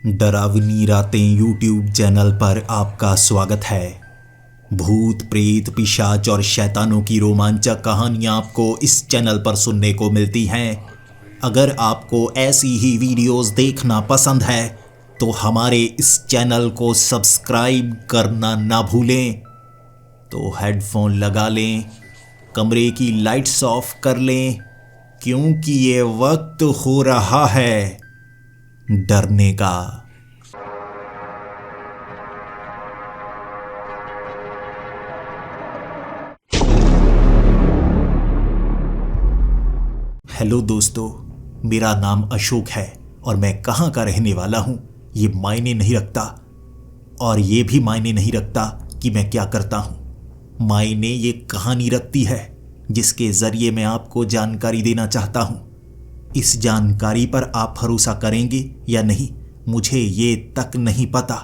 डरावनी रातें YouTube channel पर आपका स्वागत है। भूत प्रेत पिशाच और शैतानों की रोमांचक कहानियां आपको इस चैनल पर सुनने को मिलती हैं। अगर आपको ऐसी ही वीडियोस देखना पसंद है तो हमारे इस चैनल को सब्सक्राइब करना ना भूलें। तो हेडफोन लगा लें, कमरे की लाइट्स ऑफ कर लें, क्योंकि ये वक्त हो रहा है डरने का। हेलो दोस्तों, मेरा नाम अशोक है और मैं कहाँ का रहने वाला हूँ ये मायने नहीं रखता, और ये भी मायने नहीं रखता कि मैं क्या करता हूँ। मायने ये कहानी रखती है जिसके जरिए मैं आपको जानकारी देना चाहता हूँ। इस जानकारी पर आप भरोसा करेंगे या नहीं मुझे ये तक नहीं पता,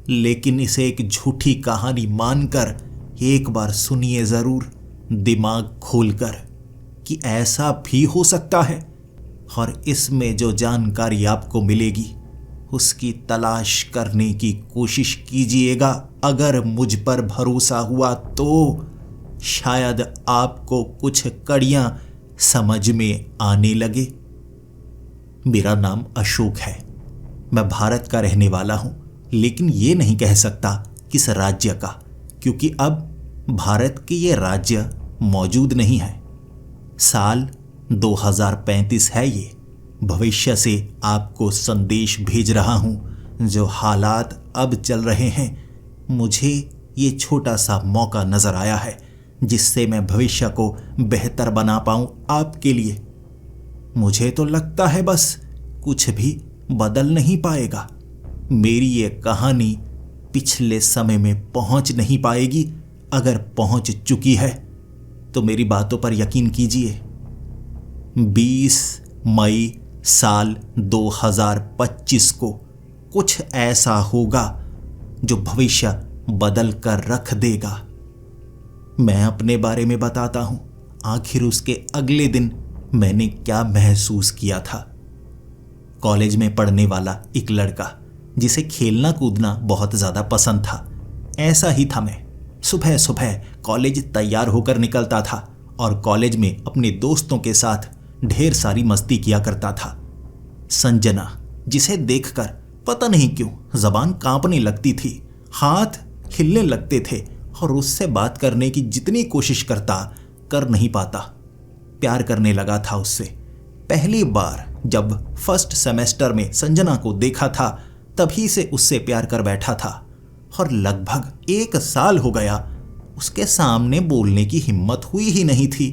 लेकिन इसे एक झूठी कहानी मानकर एक बार सुनिए ज़रूर, दिमाग खोलकर, कि ऐसा भी हो सकता है। और इसमें जो जानकारी आपको मिलेगी उसकी तलाश करने की कोशिश कीजिएगा। अगर मुझ पर भरोसा हुआ तो शायद आपको कुछ कड़ियां समझ में आने लगे। मेरा नाम अशोक है, मैं भारत का रहने वाला हूं, लेकिन ये नहीं कह सकता किस राज्य का, क्योंकि अब भारत के ये राज्य मौजूद नहीं है। साल 2035 है ये। भविष्य से आपको संदेश भेज रहा हूं। जो हालात अब चल रहे हैं, मुझे ये छोटा सा मौका नजर आया है जिससे मैं भविष्य को बेहतर बना पाऊं आपके लिए। मुझे तो लगता है बस कुछ भी बदल नहीं पाएगा। मेरी ये कहानी पिछले समय में पहुंच नहीं पाएगी। अगर पहुंच चुकी है तो मेरी बातों पर यकीन कीजिए। 20 मई साल 2025 को कुछ ऐसा होगा जो भविष्य बदल कर रख देगा। मैं अपने बारे में बताता हूं। आखिर उसके अगले दिन मैंने क्या महसूस किया था। कॉलेज में पढ़ने वाला एक लड़का जिसे खेलना कूदना बहुत ज़्यादा पसंद था, ऐसा ही था मैं। सुबह सुबह कॉलेज तैयार होकर निकलता था और कॉलेज में अपने दोस्तों के साथ ढेर सारी मस्ती किया करता था। संजना, जिसे देखकर पता नहीं क्यों जबान कांपने लगती थी, हाथ हिलने लगते थे और उससे बात करने की जितनी कोशिश करता कर नहीं पाता। प्यार करने लगा था उससे। पहली बार जब फर्स्ट सेमेस्टर में संजना को देखा था तभी से उससे प्यार कर बैठा था, और लगभग 1 साल हो गया उसके सामने बोलने की हिम्मत हुई ही नहीं थी।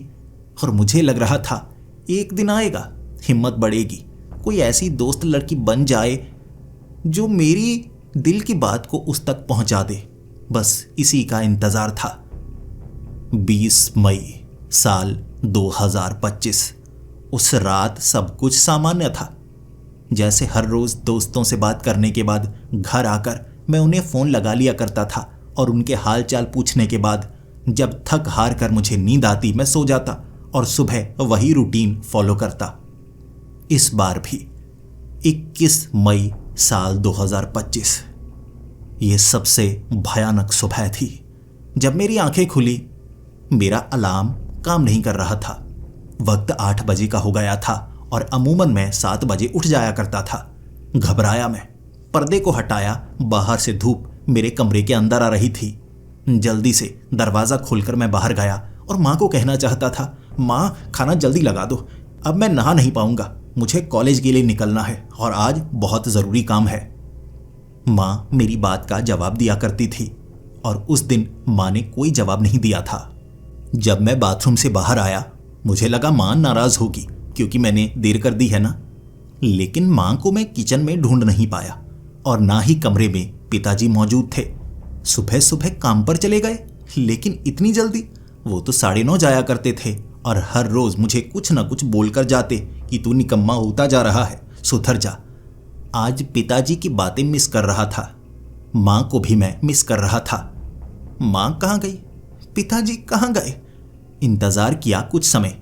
और मुझे लग रहा था एक दिन आएगा, हिम्मत बढ़ेगी, कोई ऐसी दोस्त लड़की बन जाए जो मेरी दिल की बात को उस तक पहुंचा दे। बस इसी का इंतजार था। 20 मई साल 2025। उस रात सब कुछ सामान्य था। जैसे हर रोज दोस्तों से बात करने के बाद घर आकर मैं उन्हें फ़ोन लगा लिया करता था और उनके हाल चाल पूछने के बाद जब थक हार कर मुझे नींद आती मैं सो जाता और सुबह वही रूटीन फॉलो करता। इस बार भी 21 मई साल 2025 ये सबसे भयानक सुबह थी। जब मेरी आंखें खुली मेरा अलार्म काम नहीं कर रहा था। वक्त 8 बजे का हो गया था और अमूमन मैं 7 बजे उठ जाया करता था। घबराया मैं, पर्दे को हटाया। बाहर से धूप मेरे कमरे के अंदर आ रही थी। जल्दी से दरवाज़ा खोलकर मैं बाहर गया और माँ को कहना चाहता था, माँ खाना जल्दी लगा दो, अब मैं नहा नहीं पाऊंगा, मुझे कॉलेज के लिए निकलना है और आज बहुत ज़रूरी काम है। माँ मेरी बात का जवाब दिया करती थी और उस दिन माँ ने कोई जवाब नहीं दिया था। जब मैं बाथरूम से बाहर आया मुझे लगा माँ नाराज़ होगी क्योंकि मैंने देर कर दी है ना, लेकिन माँ को मैं किचन में ढूंढ नहीं पाया और ना ही कमरे में पिताजी मौजूद थे। सुबह सुबह काम पर चले गए, लेकिन इतनी जल्दी? वो तो 9:30 जाया करते थे और हर रोज मुझे कुछ ना कुछ बोलकर जाते कि तू निकम्मा होता जा रहा है, सुधर जा। आज पिताजी की बातें मिस कर रहा था, माँ को भी मैं मिस कर रहा था। माँ कहाँ गई? पिताजी कहाँ गए? इंतज़ार किया कुछ समय,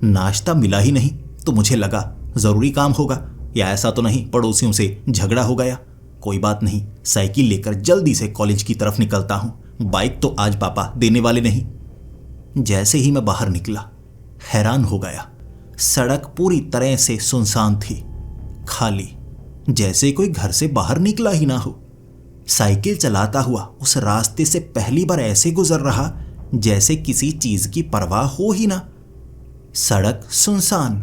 नाश्ता मिला ही नहीं तो मुझे लगा ज़रूरी काम होगा या ऐसा तो नहीं पड़ोसियों से झगड़ा हो गया? कोई बात नहीं, साइकिल लेकर जल्दी से कॉलेज की तरफ निकलता हूं। बाइक तो आज पापा देने वाले नहीं। जैसे ही मैं बाहर निकला, हैरान हो गया। सड़क पूरी तरह से सुनसान थी, खाली, जैसे कोई घर से बाहर निकला ही ना हो। साइकिल चलाता हुआ उस रास्ते से पहली बार ऐसे गुजर रहा जैसे किसी चीज की परवाह हो ही ना। सड़क सुनसान,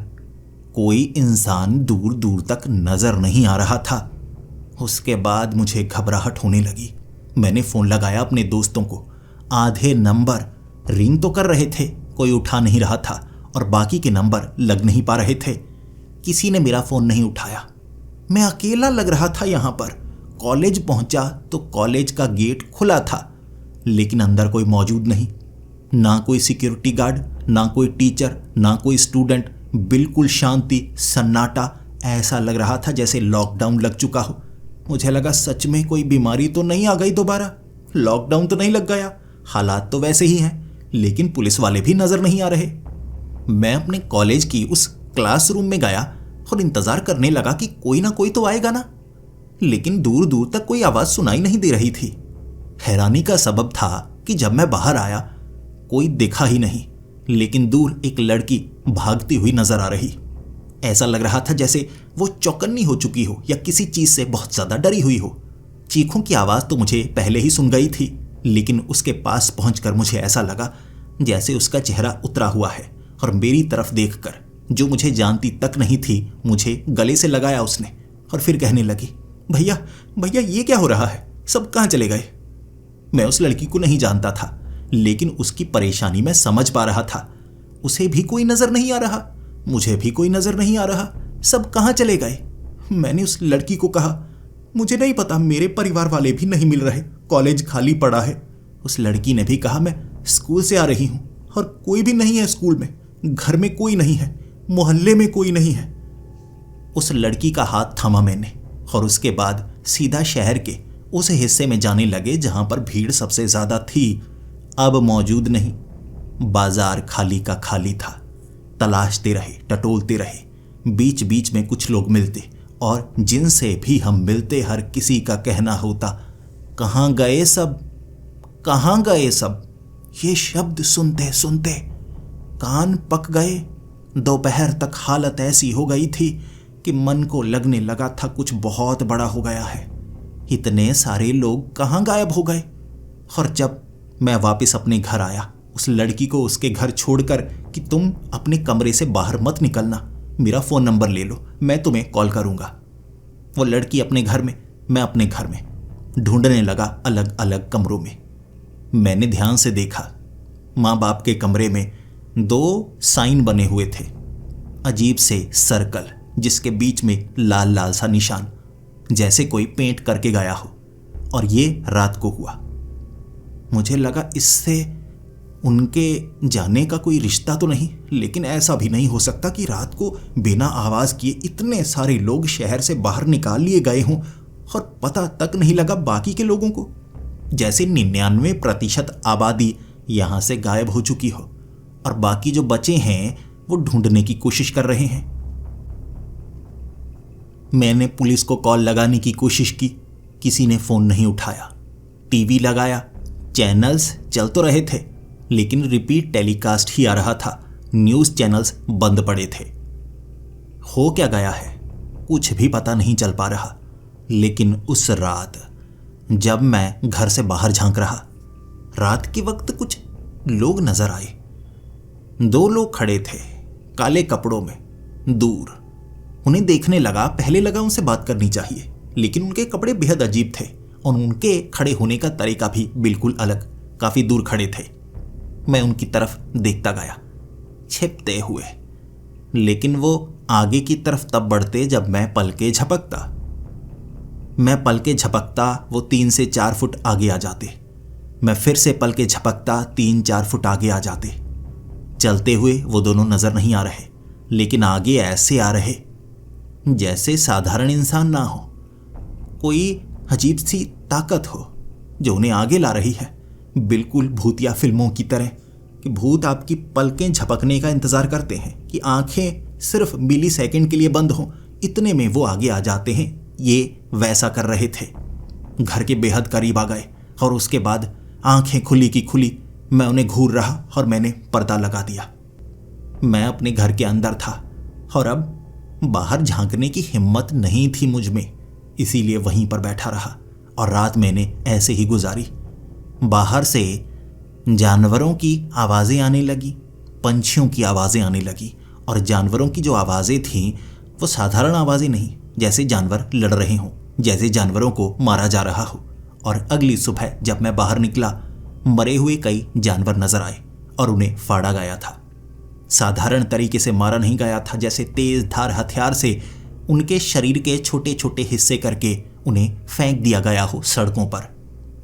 कोई इंसान दूर दूर तक नजर नहीं आ रहा था। उसके बाद मुझे घबराहट होने लगी। मैंने फोन लगाया अपने दोस्तों को। आधे नंबर रिंग तो कर रहे थे, कोई उठा नहीं रहा था, और बाकी के नंबर लग नहीं पा रहे थे। किसी ने मेरा फोन नहीं उठाया। मैं अकेला लग रहा था यहां पर। कॉलेज पहुंचा तो कॉलेज का गेट खुला था, लेकिन अंदर कोई मौजूद नहीं। ना कोई सिक्योरिटी गार्ड, ना कोई टीचर, ना कोई स्टूडेंट। बिल्कुल शांति, सन्नाटा। ऐसा लग रहा था जैसे लॉकडाउन लग चुका हो। मुझे लगा सच में कोई बीमारी तो नहीं आ गई दोबारा। लॉकडाउन तो नहीं लग गया, हालात तो वैसे ही हैं, लेकिन पुलिस वाले भी नजर नहीं आ रहे। मैं अपने कॉलेज की उस क्लासरूम में गया और इंतजार करने लगा कि कोई ना कोई तो आएगा ना, लेकिन दूर दूर तक कोई आवाज सुनाई नहीं दे रही थी। हैरानी का सबब था कि जब मैं बाहर आया, कोई दिखा ही नहीं, लेकिन दूर एक लड़की भागती हुई नजर आ रही। ऐसा लग रहा था जैसे वो चौकन्नी हो चुकी हो या किसी चीज से बहुत ज्यादा डरी हुई हो। चीखों की आवाज तो मुझे पहले ही सुन गई थी, लेकिन उसके पास पहुंचकर मुझे ऐसा लगा जैसे उसका चेहरा उतरा हुआ है, और मेरी तरफ देखकर, जो मुझे जानती तक नहीं थी, मुझे गले से लगाया उसने, और फिर कहने लगी, भैया भैया ये क्या हो रहा है, सब कहां चले गए? मैं उस लड़की को नहीं जानता था, लेकिन उसकी परेशानी मैं समझ पा रहा था। उसे भी कोई नजर नहीं आ रहा, मुझे भी कोई नजर नहीं आ रहा, सब कहां चले गए? मैंने उस लड़की को कहा, मुझे नहीं पता, मेरे परिवार वाले भी नहीं मिल रहे, कॉलेज खाली पड़ा है। उस लड़की ने भी कहा, मैं स्कूल से आ रही हूं और कोई भी नहीं है स्कूल में, घर में कोई नहीं है, मोहल्ले में कोई नहीं है। उस लड़की का हाथ थामा मैंने, और उसके बाद सीधा शहर के उस हिस्से में जाने लगे जहां पर भीड़ सबसे ज्यादा थी। अब मौजूद नहीं, बाजार खाली का खाली था। तलाशते रहे, टटोलते रहे, बीच बीच में कुछ लोग मिलते, और जिनसे भी हम मिलते हर किसी का कहना होता, कहां गए सब, कहां गए सब। ये शब्द सुनते सुनते कान पक गए। दोपहर तक हालत ऐसी हो गई थी कि मन को लगने लगा था कुछ बहुत बड़ा हो गया है। इतने सारे लोग कहां गायब हो गए? और जब मैं वापस अपने घर आया, उस लड़की को उसके घर छोड़कर कि तुम अपने कमरे से बाहर मत निकलना, मेरा फोन नंबर ले लो, मैं तुम्हें कॉल करूंगा। वो लड़की अपने घर में, मैं अपने घर में, ढूंढने लगा अलग अलग कमरों में। मैंने ध्यान से देखा, माँ बाप के कमरे में 2 साइन बने हुए थे, अजीब से सर्कल, जिसके बीच में लाल लाल सा निशान, जैसे कोई पेंट करके गया हो। और ये रात को हुआ। मुझे लगा इससे उनके जाने का कोई रिश्ता तो नहीं, लेकिन ऐसा भी नहीं हो सकता कि रात को बिना आवाज किए इतने सारे लोग शहर से बाहर निकाल लिए गए हों और पता तक नहीं लगा बाकी के लोगों को। जैसे 99% आबादी यहां से गायब हो चुकी हो, और बाकी जो बचे हैं वो ढूंढने की कोशिश कर रहे हैं। मैंने पुलिस को कॉल लगाने की कोशिश की, किसी ने फोन नहीं उठाया। टीवी लगाया, चैनल्स चल तो रहे थे, लेकिन रिपीट टेलीकास्ट ही आ रहा था, न्यूज़ चैनल्स बंद पड़े थे। हो क्या गया है कुछ भी पता नहीं चल पा रहा। लेकिन उस रात जब मैं घर से बाहर झांक रहा, रात के वक्त कुछ लोग नजर आए। 2 लोग खड़े थे काले कपड़ों में दूर। उन्हें देखने लगा, पहले लगा उनसे बात करनी चाहिए, लेकिन उनके कपड़े बेहद अजीब थे और उनके खड़े होने का तरीका भी बिल्कुल अलग। काफी दूर खड़े थे। मैं उनकी तरफ देखता गया, छिपते हुए, लेकिन वो आगे की तरफ तब बढ़ते जब मैं पलके झपकता। मैं पलके झपकता, वो 3 से 4 फुट आगे आ जाते। मैं फिर से पलके झपकता, 3-4 फुट आगे आ जाते। चलते हुए वो दोनों नजर नहीं आ रहे, लेकिन आगे ऐसे आ रहे जैसे साधारण इंसान ना हो, कोई अजीब सी ताकत हो जो उन्हें आगे ला रही है, बिल्कुल भूतिया फिल्मों की तरह कि भूत आपकी पलकें झपकने का इंतजार करते हैं कि आंखें सिर्फ मिली सेकंड के लिए बंद हों, इतने में वो आगे आ जाते हैं। ये वैसा कर रहे थे। घर के बेहद करीब आ गए और उसके बाद आंखें खुली की खुली मैं उन्हें घूर रहा और मैंने पर्दा लगा दिया। मैं अपने घर के अंदर था और अब बाहर झांकने की हिम्मत नहीं थी मुझ में, इसीलिए वहीं पर बैठा रहा और रात मैंने ऐसे ही गुजारी। बाहर से जानवरों की आवाज़ें आने लगी, पंछियों की आवाज़ें आने लगी और जानवरों की जो आवाज़ें थीं वो साधारण आवाज़ें नहीं, जैसे जानवर लड़ रहे हों, जैसे जानवरों को मारा जा रहा हो। और अगली सुबह जब मैं बाहर निकला, मरे हुए कई जानवर नजर आए और उन्हें फाड़ा गया था। साधारण तरीके से मारा नहीं गया था, जैसे तेज धार हथियार से उनके शरीर के छोटे छोटे हिस्से करके उन्हें फेंक दिया गया हो सड़कों पर।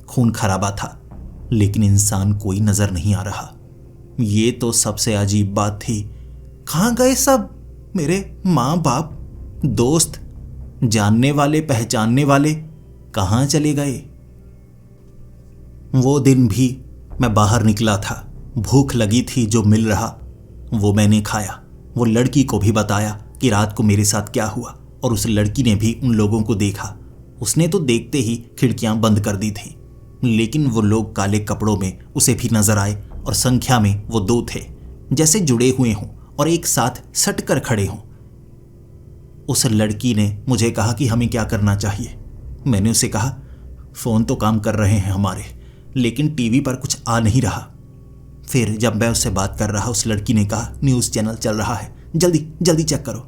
खून खराबा था, लेकिन इंसान कोई नजर नहीं आ रहा। ये तो सबसे अजीब बात थी। कहाँ गए सब? मेरे माँ बाप, दोस्त, जानने वाले, पहचानने वाले कहाँ चले गए? वो दिन भी मैं बाहर निकला था। भूख लगी थी, जो मिल रहा वो मैंने खाया। वो लड़की को भी बताया कि रात को मेरे साथ क्या हुआ और उस लड़की ने भी उन लोगों को देखा। उसने तो देखते ही खिड़कियां बंद कर दी थी, लेकिन वो लोग काले कपड़ों में उसे भी नजर आए और संख्या में वो 2 थे, जैसे जुड़े हुए हों और एक साथ सट कर खड़े हों। उस लड़की ने मुझे कहा कि हमें क्या करना चाहिए। मैंने उसे कहा, फ़ोन तो काम कर रहे हैं हमारे, लेकिन टीवी पर कुछ आ नहीं रहा। फिर जब मैं उससे बात कर रहा, उस लड़की ने कहा, न्यूज़ चैनल चल रहा है, जल्दी जल्दी चेक करो।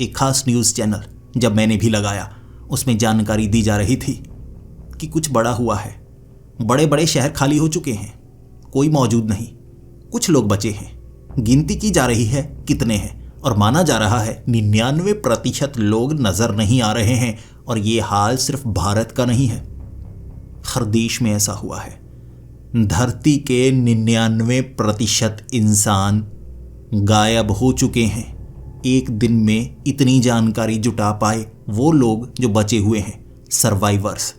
एक खास न्यूज़ चैनल जब मैंने भी लगाया, उसमें जानकारी दी जा रही थी कि कुछ बड़ा हुआ है। बड़े बड़े शहर खाली हो चुके हैं, कोई मौजूद नहीं, कुछ लोग बचे हैं। गिनती की जा रही है कितने हैं, और माना जा रहा है 99% लोग नजर नहीं आ रहे हैं। और ये हाल सिर्फ भारत का नहीं है, हर देश में ऐसा हुआ है। धरती के 99% इंसान गायब हो चुके हैं। एक दिन में इतनी जानकारी जुटा पाए वो लोग जो बचे हुए हैं, सर्वाइवर्स।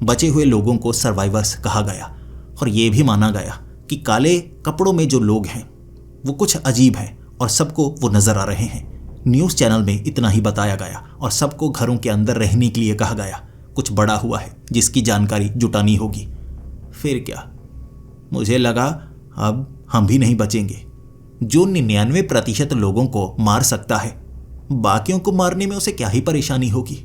बचे हुए लोगों को सर्वाइवर्स कहा गया। और ये भी माना गया कि काले कपड़ों में जो लोग हैं वो कुछ अजीब हैं और सबको वो नजर आ रहे हैं। न्यूज़ चैनल में इतना ही बताया गया और सबको घरों के अंदर रहने के लिए कहा गया। कुछ बड़ा हुआ है जिसकी जानकारी जुटानी होगी। फिर क्या, मुझे लगा अब हम भी नहीं बचेंगे। जो 99% लोगों को मार सकता है, बाकियों को मारने में उसे क्या ही परेशानी होगी।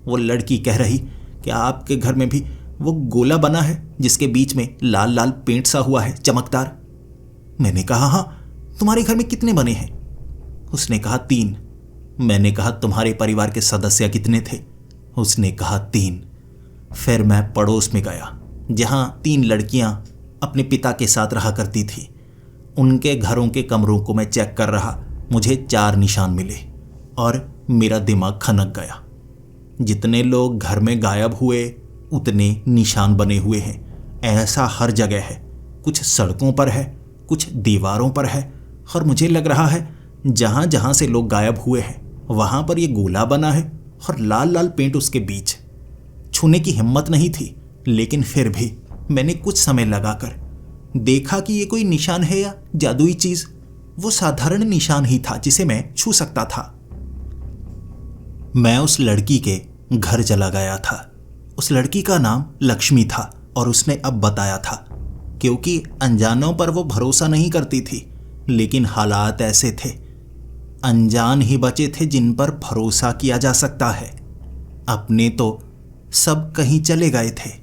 वो लड़की कह रही कि आपके घर में भी वो गोला बना है जिसके बीच में लाल लाल पेंट सा हुआ है, चमकदार। मैंने कहा, हाँ, तुम्हारे घर में कितने बने हैं? उसने कहा 3। मैंने कहा, तुम्हारे परिवार के सदस्य कितने थे? उसने कहा 3। फिर मैं पड़ोस में गया जहां 3 लड़कियां अपने पिता के साथ रहा करती थी। उनके घरों के कमरों को मैं चेक कर रहा। मुझे 4 निशान मिले और मेरा दिमाग खनक गया। जितने लोग घर में गायब हुए उतने निशान बने हुए हैं। ऐसा हर जगह है, कुछ सड़कों पर है, कुछ दीवारों पर है। और मुझे लग रहा है जहां जहां से लोग गायब हुए हैं वहां पर ये गोला बना है और लाल लाल पेंट उसके बीच। छूने की हिम्मत नहीं थी, लेकिन फिर भी मैंने कुछ समय लगाकर देखा कि ये कोई निशान है या जादुई चीज। वो साधारण निशान ही था जिसे मैं छू सकता था। मैं उस लड़की के घर चला गया था। उस लड़की का नाम लक्ष्मी था और उसने अब बताया था, क्योंकि अनजानों पर वो भरोसा नहीं करती थी, लेकिन हालात ऐसे थे, अनजान ही बचे थे जिन पर भरोसा किया जा सकता है। अपने तो सब कहीं चले गए थे।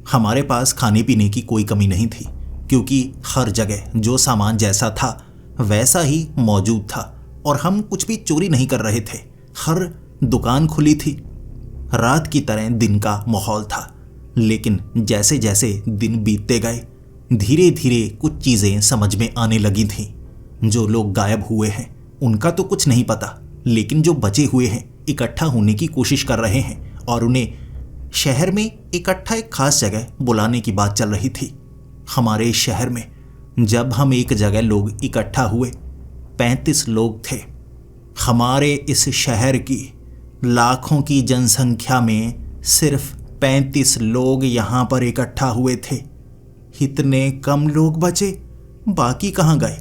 हमारे पास खाने पीने की कोई कमी नहीं थी, क्योंकि हर जगह जो सामान जैसा था वैसा ही मौजूद था और हम कुछ भी चोरी नहीं कर रहे थे। हर दुकान खुली थी। रात की तरह दिन का माहौल था, लेकिन जैसे जैसे दिन बीतते गए धीरे धीरे कुछ चीज़ें समझ में आने लगी थीं। जो लोग गायब हुए हैं उनका तो कुछ नहीं पता, लेकिन जो बचे हुए हैं इकट्ठा होने की कोशिश कर रहे हैं और उन्हें शहर में इकट्ठा एक खास जगह बुलाने की बात चल रही थी। हमारे शहर में जब हम एक जगह लोग इकट्ठा हुए, 35 लोग थे। हमारे इस शहर की लाखों की जनसंख्या में सिर्फ 35 लोग यहाँ पर इकट्ठा हुए थे। इतने कम लोग बचे, बाकी कहाँ गए?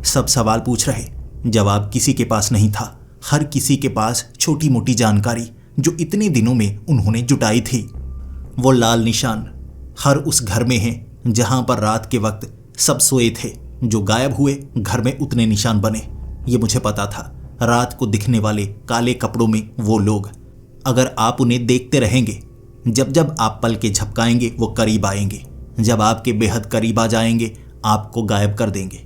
सब सवाल पूछ रहे, जवाब किसी के पास नहीं था। हर किसी के पास छोटी मोटी जानकारी जो इतने दिनों में उन्होंने जुटाई थी। वो लाल निशान हर उस घर में हैं जहां पर रात के वक्त सब सोए थे। जो गायब हुए घर में उतने निशान बने, ये मुझे पता था। रात को दिखने वाले काले कपड़ों में वो लोग, अगर आप उन्हें देखते रहेंगे, जब जब आप पल के झपकाएंगे वो करीब आएंगे। जब आपके बेहद करीब आ जाएंगे आपको गायब कर देंगे।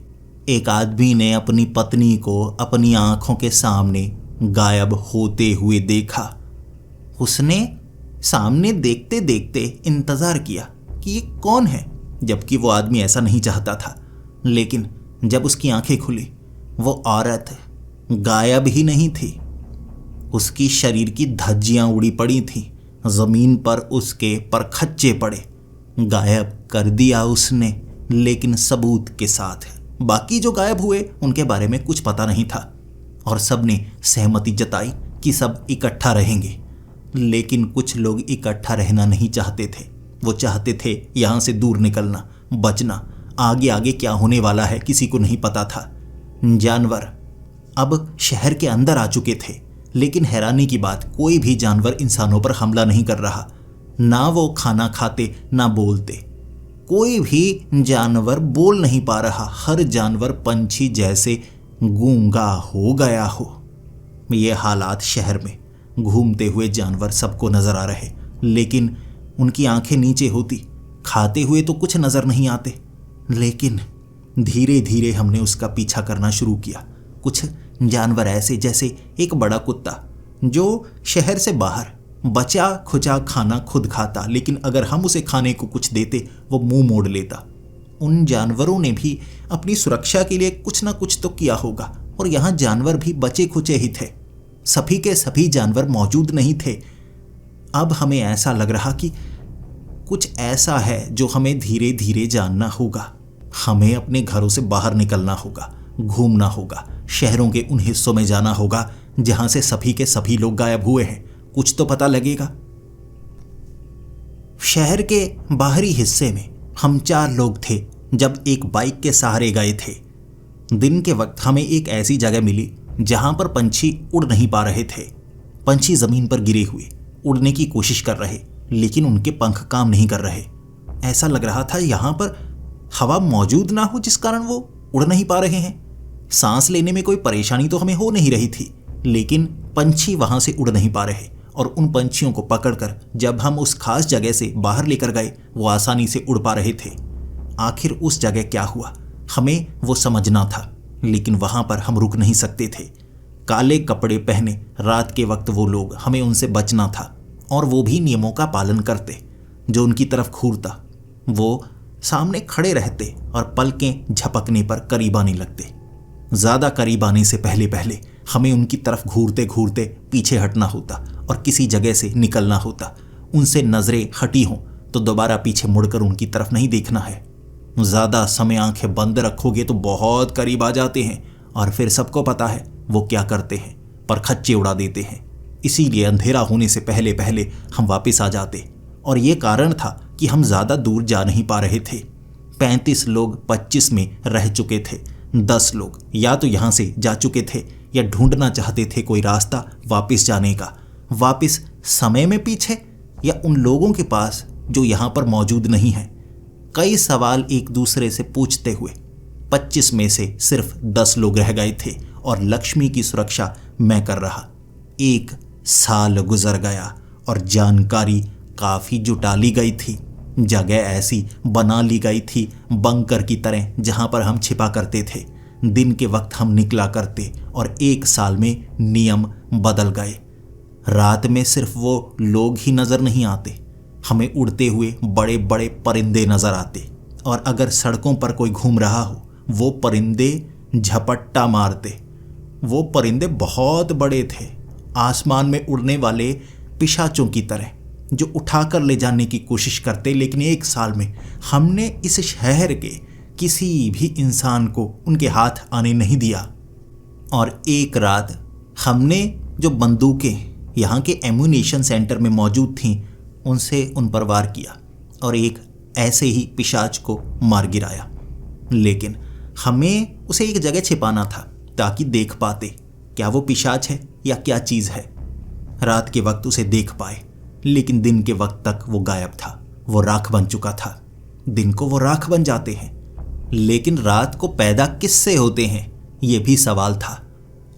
एक आदमी ने अपनी पत्नी को अपनी आंखों के सामने गायब होते हुए देखा। उसने सामने देखते देखते इंतजार किया कि ये कौन है, जबकि वो आदमी ऐसा नहीं चाहता था। लेकिन जब उसकी आंखें खुली, वो औरत गायब ही नहीं थी। उसकी शरीर की धज्जियां उड़ी पड़ी थीं, जमीन पर उसके परखच्चे पड़े। गायब कर दिया उसने, लेकिन सबूत के साथ। बाकी जो गायब हुए उनके बारे में कुछ पता नहीं था और सबने सहमति जताई कि सब इकट्ठा रहेंगे। लेकिन कुछ लोग इकट्ठा रहना नहीं चाहते थे। वो चाहते थे यहाँ से दूर निकलना, बचना। आगे आगे क्या होने वाला है किसी को नहीं पता था। जानवर अब शहर के अंदर आ चुके थे, लेकिन हैरानी की बात, कोई भी जानवर इंसानों पर हमला नहीं कर रहा। ना वो खाना खाते ना बोलते। कोई भी जानवर बोल नहीं पा रहा। हर जानवर पंछी जैसे गूंगा हो गया हो। ये हालात शहर में घूमते हुए जानवर सबको नजर आ रहे, लेकिन उनकी आंखें नीचे होती। खाते हुए तो कुछ नजर नहीं आते, लेकिन धीरे धीरे हमने उसका पीछा करना शुरू किया। कुछ जानवर ऐसे जैसे एक बड़ा कुत्ता जो शहर से बाहर बचा खुचा खाना खुद खाता, लेकिन अगर हम उसे खाने को कुछ देते वो मुंह मोड़ लेता। उन जानवरों ने भी अपनी सुरक्षा के लिए कुछ ना कुछ तो किया होगा, और यहाँ जानवर भी बचे खुचे ही थे। सभी के सभी जानवर मौजूद नहीं थे। अब हमें ऐसा लग रहा कि कुछ ऐसा है जो हमें धीरे धीरे जानना होगा। हमें अपने घरों से बाहर निकलना होगा, घूमना होगा, शहरों के उन हिस्सों में जाना होगा जहां से सभी के सभी लोग गायब हुए हैं। कुछ तो पता लगेगा। शहर के बाहरी हिस्से में हम 4 लोग थे जब एक बाइक के सहारे गए थे। दिन के वक्त हमें एक ऐसी जगह मिली जहां पर पंछी उड़ नहीं पा रहे थे। पंछी जमीन पर गिरे हुए उड़ने की कोशिश कर रहे, लेकिन उनके पंख काम नहीं कर रहे। ऐसा लग रहा था यहां पर हवा मौजूद ना हो, जिस कारण वो उड़ नहीं पा रहे हैं। सांस लेने में कोई परेशानी तो हमें हो नहीं रही थी, लेकिन पंछी वहां से उड़ नहीं पा रहे। और उन पंछियों को पकड़कर जब हम उस खास जगह से बाहर लेकर गए, वो आसानी से उड़ पा रहे थे। आखिर उस जगह क्या हुआ हमें वो समझना था, लेकिन वहां पर हम रुक नहीं सकते थे। काले कपड़े पहने रात के वक्त वो लोग, हमें उनसे बचना था, और वो भी नियमों का पालन करते। जो उनकी तरफ घूरता वो सामने खड़े रहते और पलकें झपकने पर करीब आने लगते। ज़्यादा करीब आने से पहले पहले हमें उनकी तरफ घूरते घूरते पीछे हटना होता और किसी जगह से निकलना होता। उनसे नज़रें हटी हों तो दोबारा पीछे मुड़कर उनकी तरफ नहीं देखना है। ज़्यादा समय आंखें बंद रखोगे तो बहुत करीब आ जाते हैं, और फिर सबको पता है वो क्या करते हैं, पर खच्चे उड़ा देते हैं। इसीलिए अंधेरा होने से पहले पहले हम वापस आ जाते, और ये कारण था कि हम ज़्यादा दूर जा नहीं पा रहे थे। 35 लोग 25 में रह चुके थे। 10 लोग या तो यहाँ से जा चुके थे या ढूंढना चाहते थे कोई रास्ता वापस जाने का। वापस समय में पीछे, या उन लोगों के पास जो यहाँ पर मौजूद नहीं है। कई सवाल एक दूसरे से पूछते हुए 25 में से सिर्फ 10 लोग रह गए थे, और लक्ष्मी की सुरक्षा मैं कर रहा। 1 साल गुजर गया और जानकारी काफ़ी जुटा ली गई थी। जगह ऐसी बना ली गई थी बंकर की तरह जहाँ पर हम छिपा करते थे। दिन के वक्त हम निकला करते, और 1 साल में नियम बदल गए। रात में सिर्फ वो लोग ही नज़र नहीं आते, हमें उड़ते हुए बड़े बड़े परिंदे नज़र आते। और अगर सड़कों पर कोई घूम रहा हो, वो परिंदे झपट्टा मारते। वो परिंदे बहुत बड़े थे, आसमान में उड़ने वाले पिशाचों की तरह, जो उठाकर ले जाने की कोशिश करते। लेकिन 1 साल में हमने इस शहर के किसी भी इंसान को उनके हाथ आने नहीं दिया। और एक रात हमने जो बंदूकें यहाँ के एम्यूनेशन सेंटर में मौजूद थीं, उनसे उन पर वार किया और एक ऐसे ही पिशाच को मार गिराया। लेकिन हमें उसे एक जगह छिपाना था ताकि देख पाते क्या वो पिशाच है या क्या चीज है। रात के वक्त उसे देख पाए, लेकिन दिन के वक्त तक वो गायब था। वो राख बन चुका था। दिन को वो राख बन जाते हैं, लेकिन रात को पैदा किससे होते हैं, ये भी सवाल था।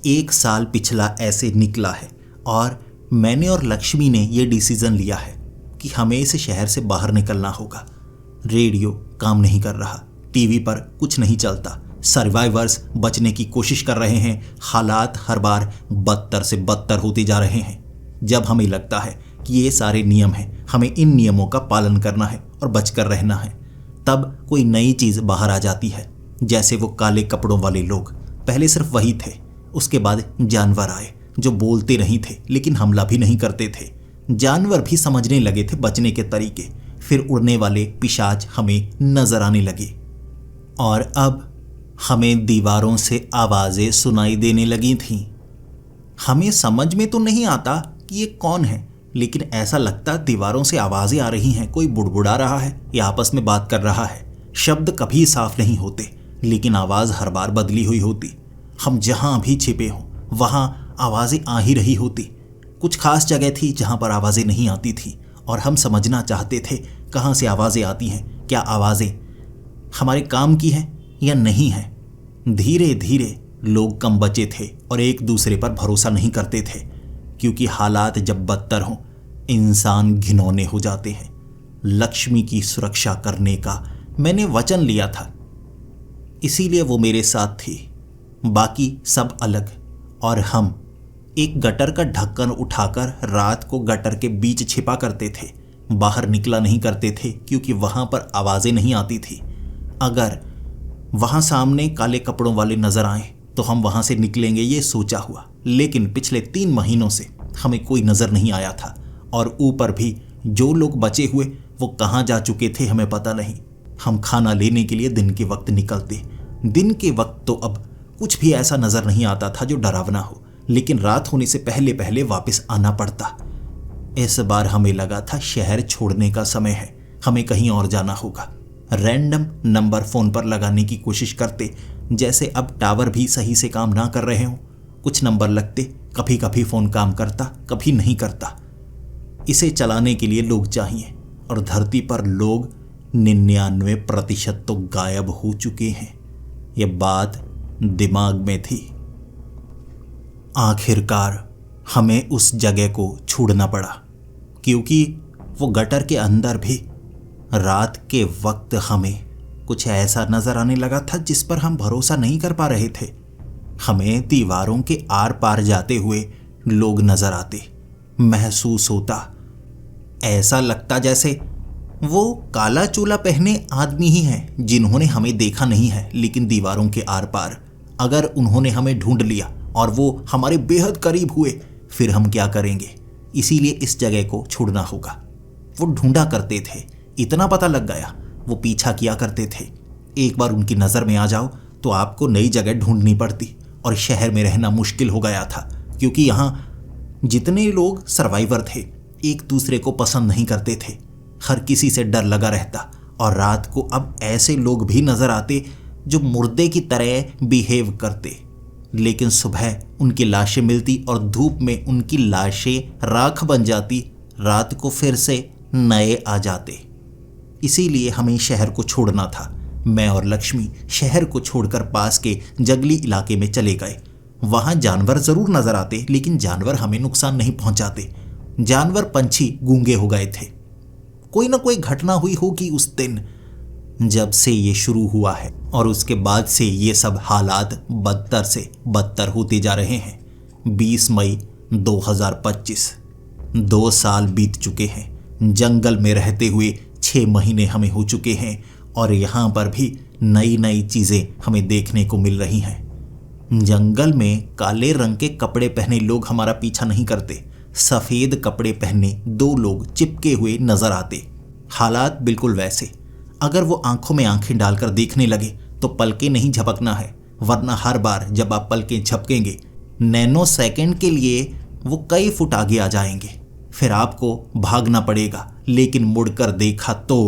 1 साल पिछला ऐसे निकला है और मैंने और लक्ष्मी ने ये डिसीजन लिया है कि हमें इस शहर से बाहर निकलना होगा। रेडियो काम नहीं कर रहा, टीवी पर कुछ नहीं चलता, सर्वाइवर्स बचने की कोशिश कर रहे हैं। हालात हर बार बदतर से बदतर होते जा रहे हैं। जब हमें लगता है कि ये सारे नियम हैं, हमें इन नियमों का पालन करना है और बचकर रहना है, तब कोई नई चीज़ बाहर आ जाती है। जैसे वो काले कपड़ों वाले लोग, पहले सिर्फ वही थे, उसके बाद जानवर आए जो बोलते नहीं थे लेकिन हमला भी नहीं करते थे। जानवर भी समझने लगे थे बचने के तरीके। फिर उड़ने वाले पिशाच हमें नजर आने लगे और अब हमें दीवारों से आवाज़ें सुनाई देने लगी थीं। हमें समझ में तो नहीं आता कि ये कौन है, लेकिन ऐसा लगता दीवारों से आवाज़ें आ रही हैं। कोई बुड़बुड़ा रहा है या आपस में बात कर रहा है। शब्द कभी साफ नहीं होते, लेकिन आवाज़ हर बार बदली हुई होती। हम जहाँ भी छिपे हों वहाँ आवाज़ें आ ही रही होती। कुछ खास जगह थी जहाँ पर आवाज़ें नहीं आती थी और हम समझना चाहते थे कहाँ से आवाज़ें आती हैं। क्या आवाज़ें हमारे काम की हैं या नहीं हैं। धीरे धीरे लोग कम बचे थे और एक दूसरे पर भरोसा नहीं करते थे, क्योंकि हालात जब बदतर हों इंसान घिनौने हो जाते हैं। लक्ष्मी की सुरक्षा करने का मैंने वचन लिया था, इसीलिए वो मेरे साथ थी, बाकी सब अलग। और हम एक गटर का ढक्कन उठाकर रात को गटर के बीच छिपा करते थे। बाहर निकला नहीं करते थे क्योंकि वहाँ पर आवाज़ें नहीं आती थी। अगर वहाँ सामने काले कपड़ों वाले नज़र आए तो हम वहाँ से निकलेंगे, ये सोचा हुआ। लेकिन पिछले 3 महीनों से हमें कोई नज़र नहीं आया था और ऊपर भी जो लोग बचे हुए वो कहाँ जा चुके थे हमें पता नहीं। हम खाना लेने के लिए दिन के वक्त निकलते। दिन के वक्त तो अब कुछ भी ऐसा नज़र नहीं आता था जो डरावना हो, लेकिन रात होने से पहले पहले वापस आना पड़ता। इस बार हमें लगा था शहर छोड़ने का समय है, हमें कहीं और जाना होगा। रैंडम नंबर फ़ोन पर लगाने की कोशिश करते, जैसे अब टावर भी सही से काम ना कर रहे हों। कुछ नंबर लगते, कभी कभी फ़ोन काम करता, कभी नहीं करता। इसे चलाने के लिए लोग चाहिए और धरती पर लोग 99% तो गायब हो चुके हैं। ये बात दिमाग में थी। आखिरकार हमें उस जगह को छोड़ना पड़ा, क्योंकि वो गटर के अंदर भी रात के वक्त हमें कुछ ऐसा नज़र आने लगा था जिस पर हम भरोसा नहीं कर पा रहे थे। हमें दीवारों के आर पार जाते हुए लोग नज़र आते। महसूस होता, ऐसा लगता जैसे वो काला चोला पहने आदमी ही हैं जिन्होंने हमें देखा नहीं है, लेकिन दीवारों के आर पार अगर उन्होंने हमें ढूंढ लिया और वो हमारे बेहद करीब हुए, फिर हम क्या करेंगे। इसीलिए इस जगह को छोड़ना होगा। वो ढूंढा करते थे, इतना पता लग गया, वो पीछा किया करते थे। एक बार उनकी नज़र में आ जाओ तो आपको नई जगह ढूंढनी पड़ती और शहर में रहना मुश्किल हो गया था, क्योंकि यहाँ जितने लोग सर्वाइवर थे एक दूसरे को पसंद नहीं करते थे। हर किसी से डर लगा रहता और रात को अब ऐसे लोग भी नज़र आते जो मुर्दे की तरह बिहेव करते, लेकिन सुबह उनकी लाशें मिलती और धूप में उनकी लाशें राख बन जाती। रात को फिर से नए आ जाते। इसीलिए हमें शहर को छोड़ना था। मैं और लक्ष्मी शहर को छोड़कर पास के जंगली इलाके में चले गए। वहाँ जानवर ज़रूर नज़र आते, लेकिन जानवर हमें नुकसान नहीं पहुँचाते। जानवर पंछी गूंगे हो गए थे। कोई ना कोई घटना हुई होगी उस दिन जब से ये शुरू हुआ है, और उसके बाद से ये सब हालात बदतर से बदतर होते जा रहे हैं। 20 मई 2025, 2 साल बीत चुके हैं। जंगल में रहते हुए 6 महीने हमें हो चुके हैं और यहाँ पर भी नई नई चीज़ें हमें देखने को मिल रही हैं। जंगल में काले रंग के कपड़े पहने लोग हमारा पीछा नहीं करते। सफ़ेद कपड़े पहने 2 लोग चिपके हुए नजर आते। हालात बिल्कुल वैसे। अगर वो आंखों में आंखें डालकर देखने लगे तो पलकें नहीं झपकना है, वरना हर बार जब आप पलकें झपकेंगे नैनो सेकंड के लिए वो कई फुट आगे आ जाएंगे। फिर आपको भागना पड़ेगा, लेकिन मुड़कर देखा तो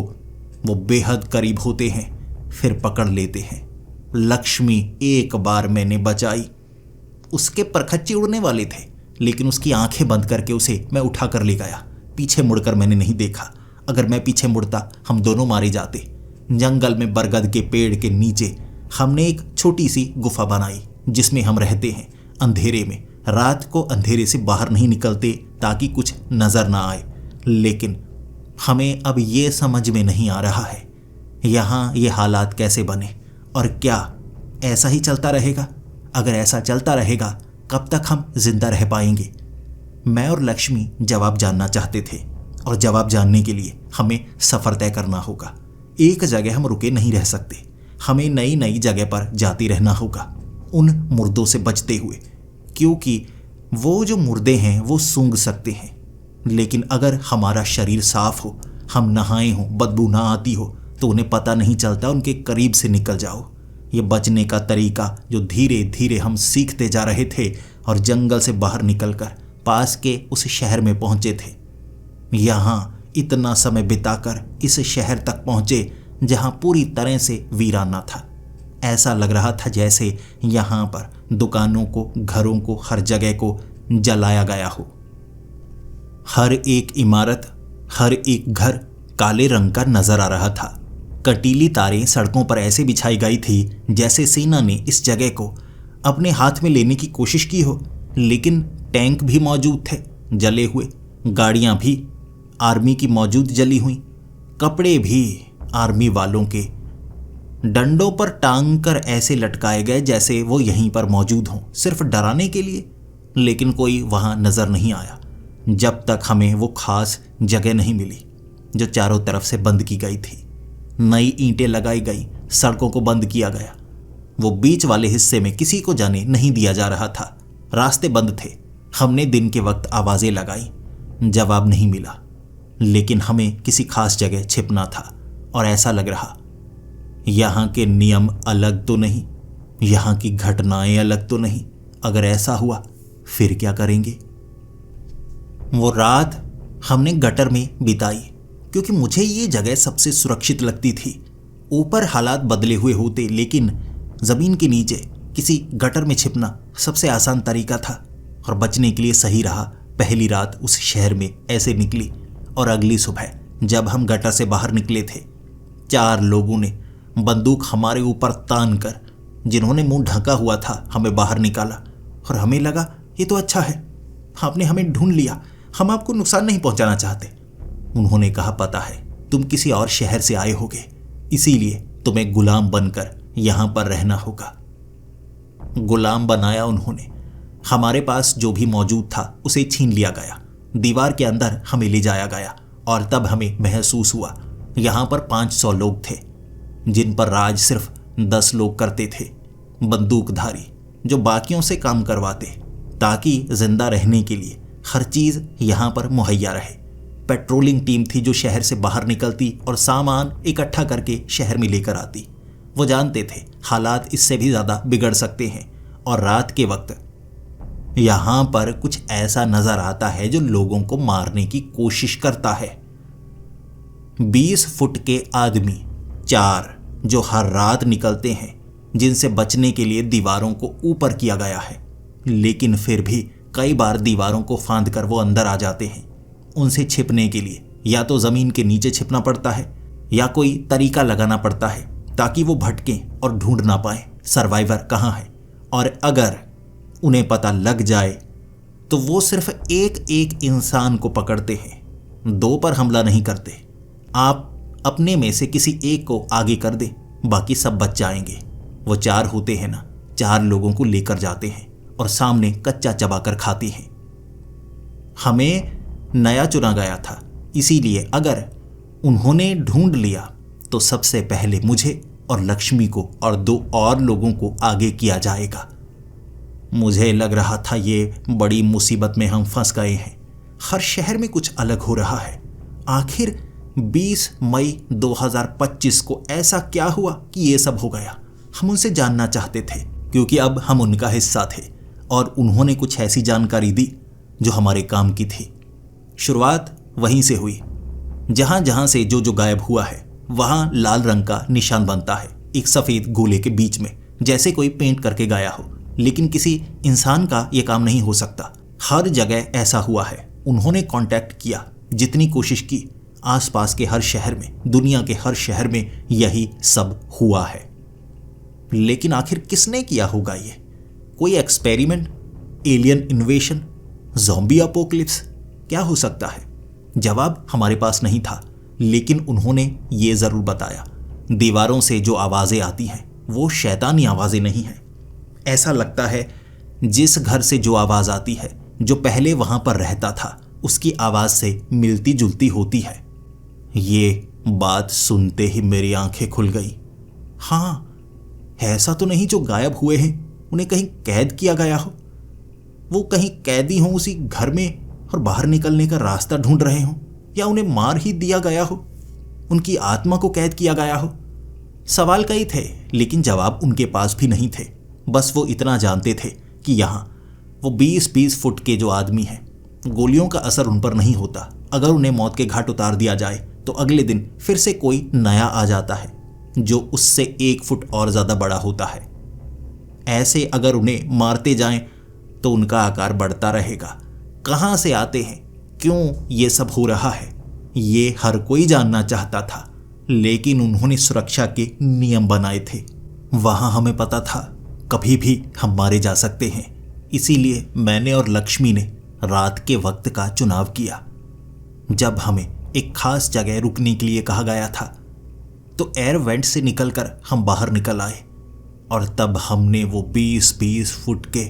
वो बेहद करीब होते हैं, फिर पकड़ लेते हैं। लक्ष्मी एक बार मैंने बचाई। उसके परखच्चे उड़ने वाले थे, लेकिन उसकी आंखें बंद करके उसे मैं उठा कर ले गया। पीछे मुड़कर मैंने नहीं देखा। अगर मैं पीछे मुड़ता हम दोनों मारे जाते। जंगल में बरगद के पेड़ के नीचे हमने एक छोटी सी गुफा बनाई जिसमें हम रहते हैं अंधेरे में। रात को अंधेरे से बाहर नहीं निकलते ताकि कुछ नजर ना आए। लेकिन हमें अब ये समझ में नहीं आ रहा है यहाँ ये हालात कैसे बने और क्या ऐसा ही चलता रहेगा। अगर ऐसा चलता रहेगा कब तक हम जिंदा रह पाएंगे। मैं और लक्ष्मी जवाब जानना चाहते थे और जवाब जानने के लिए हमें सफ़र तय करना होगा। एक जगह हम रुके नहीं रह सकते। हमें नई नई जगह पर जाते रहना होगा उन मुर्दों से बचते हुए, क्योंकि वो जो मुर्दे हैं वो सूंघ सकते हैं। लेकिन अगर हमारा शरीर साफ हो, हम नहाए हों, बदबू ना आती हो, तो उन्हें पता नहीं चलता उनके करीब से निकल जाओ। ये बचने का तरीका जो धीरे धीरे हम सीखते जा रहे थे और जंगल से बाहर निकलकर पास के उस शहर में पहुंचे थे। यहाँ इतना समय बिताकर इस शहर तक पहुंचे जहाँ पूरी तरह से वीराना था। ऐसा लग रहा था जैसे यहाँ पर दुकानों को, घरों को, हर जगह को जलाया गया हो। हर एक इमारत, हर एक घर काले रंग का नजर आ रहा था। कटीली तारें सड़कों पर ऐसे बिछाई गई थी जैसे सेना ने इस जगह को अपने हाथ में लेने की कोशिश की हो। लेकिन टैंक भी मौजूद थे जले हुए, गाड़ियां भी आर्मी की मौजूद जली हुई, कपड़े भी आर्मी वालों के डंडों पर टांग कर ऐसे लटकाए गए जैसे वो यहीं पर मौजूद हों, सिर्फ डराने के लिए। लेकिन कोई वहां नजर नहीं आया जब तक हमें वो खास जगह नहीं मिली जो चारों तरफ से बंद की गई थी। नई ईंटें लगाई गई, सड़कों को बंद किया गया। वो बीच वाले हिस्से में किसी को जाने नहीं दिया जा रहा था। रास्ते बंद थे। हमने दिन के वक्त आवाजें लगाई, जवाब नहीं मिला। लेकिन हमें किसी खास जगह छिपना था और ऐसा लग रहा यहाँ के नियम अलग तो नहीं, यहाँ की घटनाएं अलग तो नहीं। अगर ऐसा हुआ फिर क्या करेंगे। वो रात हमने गटर में बिताई क्योंकि मुझे ये जगह सबसे सुरक्षित लगती थी। ऊपर हालात बदले हुए होते लेकिन जमीन के नीचे किसी गटर में छिपना सबसे आसान तरीका था और बचने के लिए सही रहा। पहली रात उस शहर में ऐसे निकली और अगली सुबह जब हम गटर से बाहर निकले थे, 4 लोगों ने बंदूक हमारे ऊपर तान कर, जिन्होंने मुंह ढका हुआ था, हमें बाहर निकाला। और हमें लगा ये तो अच्छा है, आपने हमें ढूंढ लिया, हम आपको नुकसान नहीं पहुंचाना चाहते। उन्होंने कहा पता है तुम किसी और शहर से आए होगे, इसीलिए तुम्हें गुलाम बनकर यहां पर रहना होगा। गुलाम बनाया उन्होंने। हमारे पास जो भी मौजूद था उसे छीन लिया गया। दीवार के अंदर हमें ले जाया गया और तब हमें महसूस हुआ यहां पर 500 लोग थे जिन पर राज सिर्फ 10 लोग करते थे, बंदूकधारी जो बाकियों से काम करवाते ताकि जिंदा रहने के लिए हर चीज यहां पर मुहैया रहे। पेट्रोलिंग टीम थी जो शहर से बाहर निकलती और सामान इकट्ठा करके शहर में लेकर आती। वो जानते थे हालात इससे भी ज्यादा बिगड़ सकते हैं और रात के वक्त यहां पर कुछ ऐसा नजर आता है जो लोगों को मारने की कोशिश करता है। 20 फुट के आदमी 4 जो हर रात निकलते हैं, जिनसे बचने के लिए दीवारों को ऊपर किया गया है। लेकिन फिर भी कई बार दीवारों को फांद कर वो अंदर आ जाते हैं। उनसे छिपने के लिए या तो जमीन के नीचे छिपना पड़ता है या कोई तरीका लगाना पड़ता है ताकि वो भटकें और ढूंढ ना पाए सर्वाइवर कहाँ है। और अगर उन्हें पता लग जाए तो वो सिर्फ एक इंसान को पकड़ते हैं, 2 पर हमला नहीं करते। आप अपने में से किसी एक को आगे कर दे, बाकी सब बच जाएंगे। वो 4 होते हैं ना, 4 लोगों को लेकर जाते हैं और सामने कच्चा चबाकर खाते हैं। हमें नया चुना गया था, इसीलिए अगर उन्होंने ढूंढ लिया तो सबसे पहले मुझे और लक्ष्मी को और 2 और लोगों को आगे किया जाएगा। मुझे लग रहा था ये बड़ी मुसीबत में हम फंस गए हैं। हर शहर में कुछ अलग हो रहा है। आखिर 20 मई 2025 को ऐसा क्या हुआ कि ये सब हो गया। हम उनसे जानना चाहते थे क्योंकि अब हम उनका हिस्सा थे और उन्होंने कुछ ऐसी जानकारी दी जो हमारे काम की थी। शुरुआत वहीं से हुई जहां जहां से जो गायब हुआ है वहां लाल रंग का निशान बनता है एक सफेद गोले के बीच में, जैसे कोई पेंट करके गया हो। लेकिन किसी इंसान का यह काम नहीं हो सकता। हर जगह ऐसा हुआ है। उन्होंने कांटेक्ट किया, जितनी कोशिश की, आसपास के हर शहर में, दुनिया के हर शहर में यही सब हुआ है। लेकिन आखिर किसने किया होगा ये? कोई एक्सपेरिमेंट, एलियन इन्वेशन, ज़ॉम्बी अपोकलिप्स? क्या हो सकता है? जवाब हमारे पास नहीं था, लेकिन उन्होंने ये जरूर बताया, दीवारों से जो आवाजें आती हैं वो शैतानी आवाजें नहीं हैं। ऐसा लगता है जिस घर से जो आवाज आती है, जो पहले वहां पर रहता था, उसकी आवाज से मिलती जुलती होती है। ये बात सुनते ही मेरी आंखें खुल गई। हाँ, ऐसा तो नहीं जो गायब हुए हैं उन्हें कहीं कैद किया गया हो, वो कहीं कैदी हों उसी घर में और बाहर निकलने का रास्ता ढूंढ रहे हों, या उन्हें मार ही दिया गया हो, उनकी आत्मा को कैद किया गया हो। सवाल कई थे, लेकिन जवाब उनके पास भी नहीं थे। बस वो इतना जानते थे कि यहाँ वो 20-20 फुट के जो आदमी हैं, गोलियों का असर उन पर नहीं होता। अगर उन्हें मौत के घाट उतार दिया जाए तो अगले दिन फिर से कोई नया आ जाता है जो उससे 1 फुट और ज़्यादा बड़ा होता है। ऐसे अगर उन्हें मारते जाएं तो उनका आकार बढ़ता रहेगा। कहाँ से आते हैं, क्यों ये सब हो रहा है, ये हर कोई जानना चाहता था, लेकिन उन्होंने सुरक्षा के नियम बनाए थे। वहां हमें पता था कभी भी हम मारे जा सकते हैं, इसीलिए मैंने और लक्ष्मी ने रात के वक्त का चुनाव किया। जब हमें एक खास जगह रुकने के लिए कहा गया था तो एयर वेंट से निकलकर हम बाहर निकल आए, और तब हमने वो 20-20 फुट के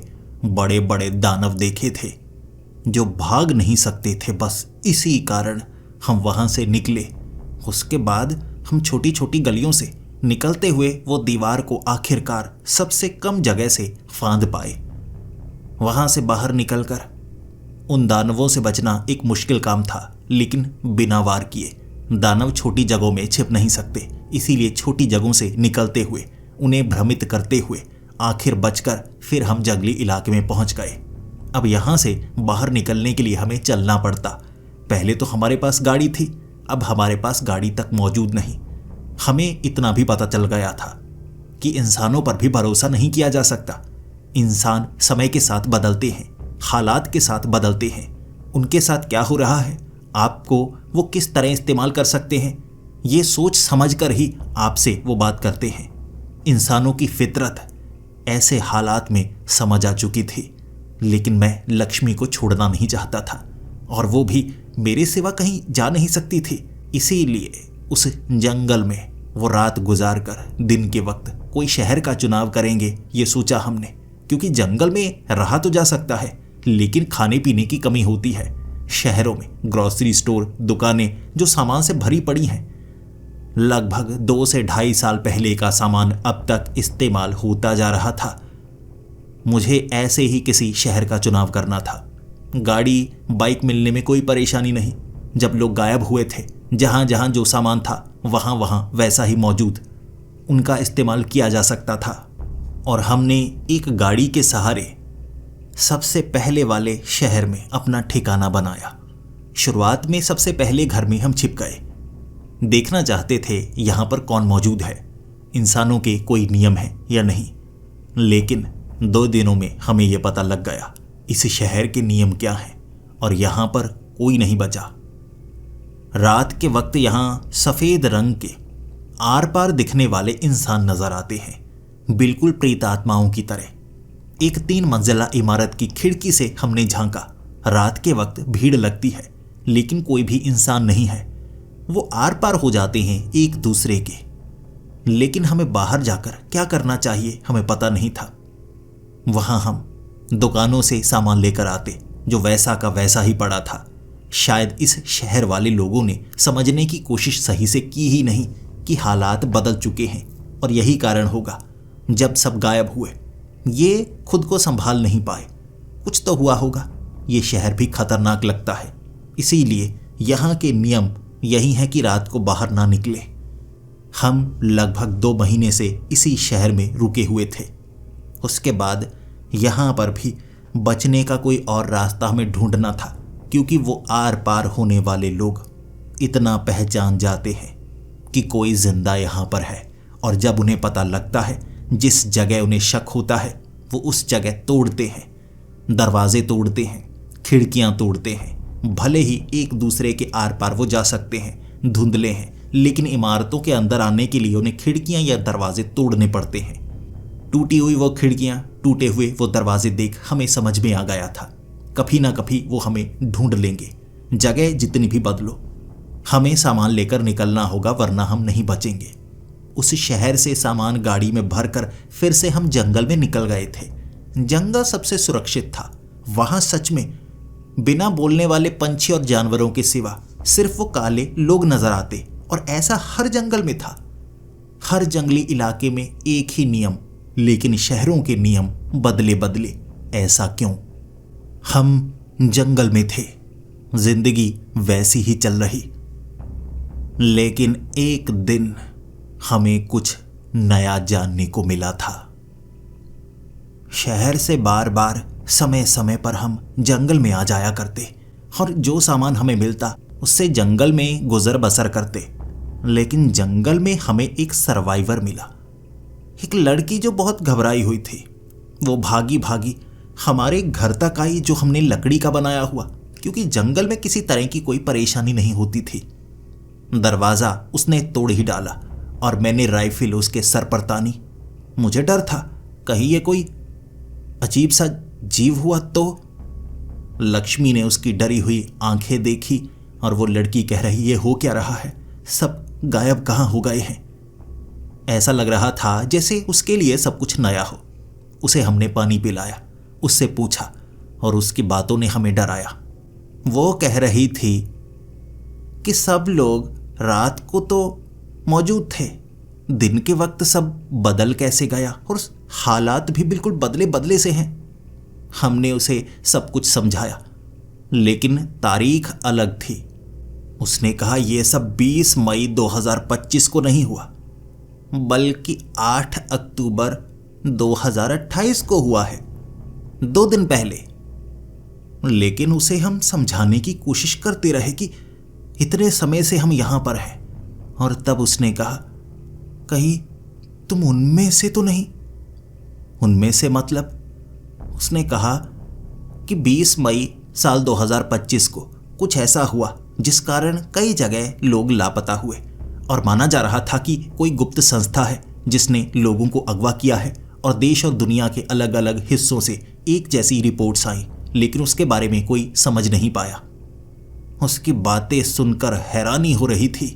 बड़े बड़े दानव देखे थे जो भाग नहीं सकते थे। बस इसी कारण हम वहां से निकले। उसके बाद हम छोटी छोटी गलियों से निकलते हुए वो दीवार को आखिरकार सबसे कम जगह से फांद पाए। वहां से बाहर निकलकर उन दानवों से बचना एक मुश्किल काम था, लेकिन बिना वार किए। दानव छोटी जगहों में छिप नहीं सकते, इसीलिए छोटी जगहों से निकलते हुए, उन्हें भ्रमित करते हुए आखिर बचकर फिर हम जंगली इलाके में पहुंच गए। अब यहां से बाहर निकलने के लिए हमें चलना पड़ता। पहले तो हमारे पास गाड़ी थी, अब हमारे पास गाड़ी तक मौजूद नहीं। हमें इतना भी पता चल गया था कि इंसानों पर भी भरोसा नहीं किया जा सकता। इंसान समय के साथ बदलते हैं, हालात के साथ बदलते हैं। उनके साथ क्या हो रहा है, आपको वो किस तरह इस्तेमाल कर सकते हैं, ये सोच समझ कर ही आपसे वो बात करते हैं। इंसानों की फितरत ऐसे हालात में समझ आ चुकी थी, लेकिन मैं लक्ष्मी को छोड़ना नहीं चाहता था, और वो भी मेरे सिवा कहीं जा नहीं सकती थी। इसीलिए उस जंगल में वो रात गुजार कर दिन के वक्त कोई शहर का चुनाव करेंगे, ये सोचा हमने। क्योंकि जंगल में रहा तो जा सकता है, लेकिन खाने पीने की कमी होती है। शहरों में ग्रोसरी स्टोर, दुकानें जो सामान से भरी पड़ी हैं, लगभग 2 से 2.5 साल पहले का सामान अब तक इस्तेमाल होता जा रहा था। मुझे ऐसे ही किसी शहर का चुनाव करना था। गाड़ी, बाइक मिलने में कोई परेशानी नहीं। जब लोग गायब हुए थे, जहां जहां जो सामान था वहां वहां वैसा ही मौजूद, उनका इस्तेमाल किया जा सकता था। और हमने एक गाड़ी के सहारे सबसे पहले वाले शहर में अपना ठिकाना बनाया। शुरुआत में सबसे पहले घर में हम छिप गए। देखना चाहते थे यहां पर कौन मौजूद है, इंसानों के कोई नियम है या नहीं। लेकिन 2 दिनों में हमें यह पता लग गया इस शहर के नियम क्या हैं, और यहां पर कोई नहीं बचा। रात के वक्त यहां सफेद रंग के आर पार दिखने वाले इंसान नजर आते हैं, बिल्कुल प्रेत आत्माओं की तरह। एक 3 मंजिला इमारत की खिड़की से हमने झांका। रात के वक्त भीड़ लगती है, लेकिन कोई भी इंसान नहीं है। वो आर पार हो जाते हैं एक दूसरे के, लेकिन हमें बाहर जाकर क्या करना चाहिए हमें पता नहीं था। वहां हम दुकानों से सामान लेकर आते जो वैसा का वैसा ही पड़ा था। शायद इस शहर वाले लोगों ने समझने की कोशिश सही से की ही नहीं कि हालात बदल चुके हैं, और यही कारण होगा जब सब गायब हुए ये खुद को संभाल नहीं पाए। कुछ तो हुआ होगा। ये शहर भी खतरनाक लगता है, इसीलिए यहाँ के नियम यही है कि रात को बाहर ना निकले। हम लगभग 2 महीने से इसी शहर में रुके हुए थे। उसके बाद यहाँ पर भी बचने का कोई और रास्ता हमें ढूंढना था, क्योंकि वो आर पार होने वाले लोग इतना पहचान जाते हैं कि कोई जिंदा यहाँ पर है, और जब उन्हें पता लगता है जिस जगह उन्हें शक होता है वो उस जगह तोड़ते हैं, दरवाजे तोड़ते हैं, खिड़कियां तोड़ते हैं। भले ही एक दूसरे के आर पार वो जा सकते हैं, धुंधले हैं, लेकिन इमारतों के अंदर आने के लिए उन्हें खिड़कियां या दरवाजे तोड़ने पड़ते हैं। टूटी हुई वो खिड़कियां, टूटे हुए वो दरवाजे देख हमें समझ में आ गया था, कभी ना कभी वो हमें ढूंढ लेंगे। जगह जितनी भी बदलो, हमें सामान लेकर निकलना होगा, वरना हम नहीं बचेंगे। उस शहर से सामान गाड़ी में भरकर फिर से हम जंगल में निकल गए थे। जंगल सबसे सुरक्षित था। वहां सच में बिना बोलने वाले पंछी और जानवरों के सिवा सिर्फ वो काले लोग नजर आते, और ऐसा हर जंगल में था। हर जंगली इलाके में एक ही नियम, लेकिन शहरों के नियम बदले बदले। ऐसा क्यों? हम जंगल में थे, जिंदगी वैसी ही चल रही, लेकिन एक दिन हमें कुछ नया जानने को मिला था। शहर से बार बार समय समय पर हम जंगल में आ जाया करते, और जो सामान हमें मिलता उससे जंगल में गुजर बसर करते। लेकिन जंगल में हमें एक सर्वाइवर मिला, एक लड़की जो बहुत घबराई हुई थी। वो भागी भागी हमारे घर तक आई, जो हमने लकड़ी का बनाया हुआ, क्योंकि जंगल में किसी तरह की कोई परेशानी नहीं होती थी। दरवाज़ा उसने तोड़ ही डाला और मैंने राइफल उसके सर पर तानी। मुझे डर था, कहीं ये कोई अजीब सा जीव हुआ तो। लक्ष्मी ने उसकी डरी हुई आंखें देखी और वो लड़की कह रही, ये हो क्या रहा है? सब गायब कहाँ हो गए हैं? ऐसा लग रहा था जैसे उसके लिए सब कुछ नया हो। उसे हमने पानी पिलाया, उससे पूछा, और उसकी बातों ने हमें डराया। वो कह रही थी कि सब लोग रात को तो मौजूद थे, दिन के वक्त सब बदल कैसे गया, और हालात भी बिल्कुल बदले बदले से हैं। हमने उसे सब कुछ समझाया, लेकिन तारीख अलग थी। उसने कहा यह सब 20 मई 2025 को नहीं हुआ, बल्कि 8 अक्टूबर 2028 को हुआ है, 2 दिन पहले। लेकिन उसे हम समझाने की कोशिश करते रहे कि इतने समय से हम यहां पर हैं, और तब उसने कहा, कहीं तुम उनमें से तो नहीं? उनमें से मतलब? उसने कहा कि 20 मई साल 2025 को कुछ ऐसा हुआ जिस कारण कई जगह लोग लापता हुए, और माना जा रहा था कि कोई गुप्त संस्था है जिसने लोगों को अगवा किया है, और देश और दुनिया के अलग अलग हिस्सों से एक जैसी रिपोर्ट्स आई, लेकिन उसके बारे में कोई समझ नहीं पाया। उसकी बातें सुनकर हैरानी हो रही थी।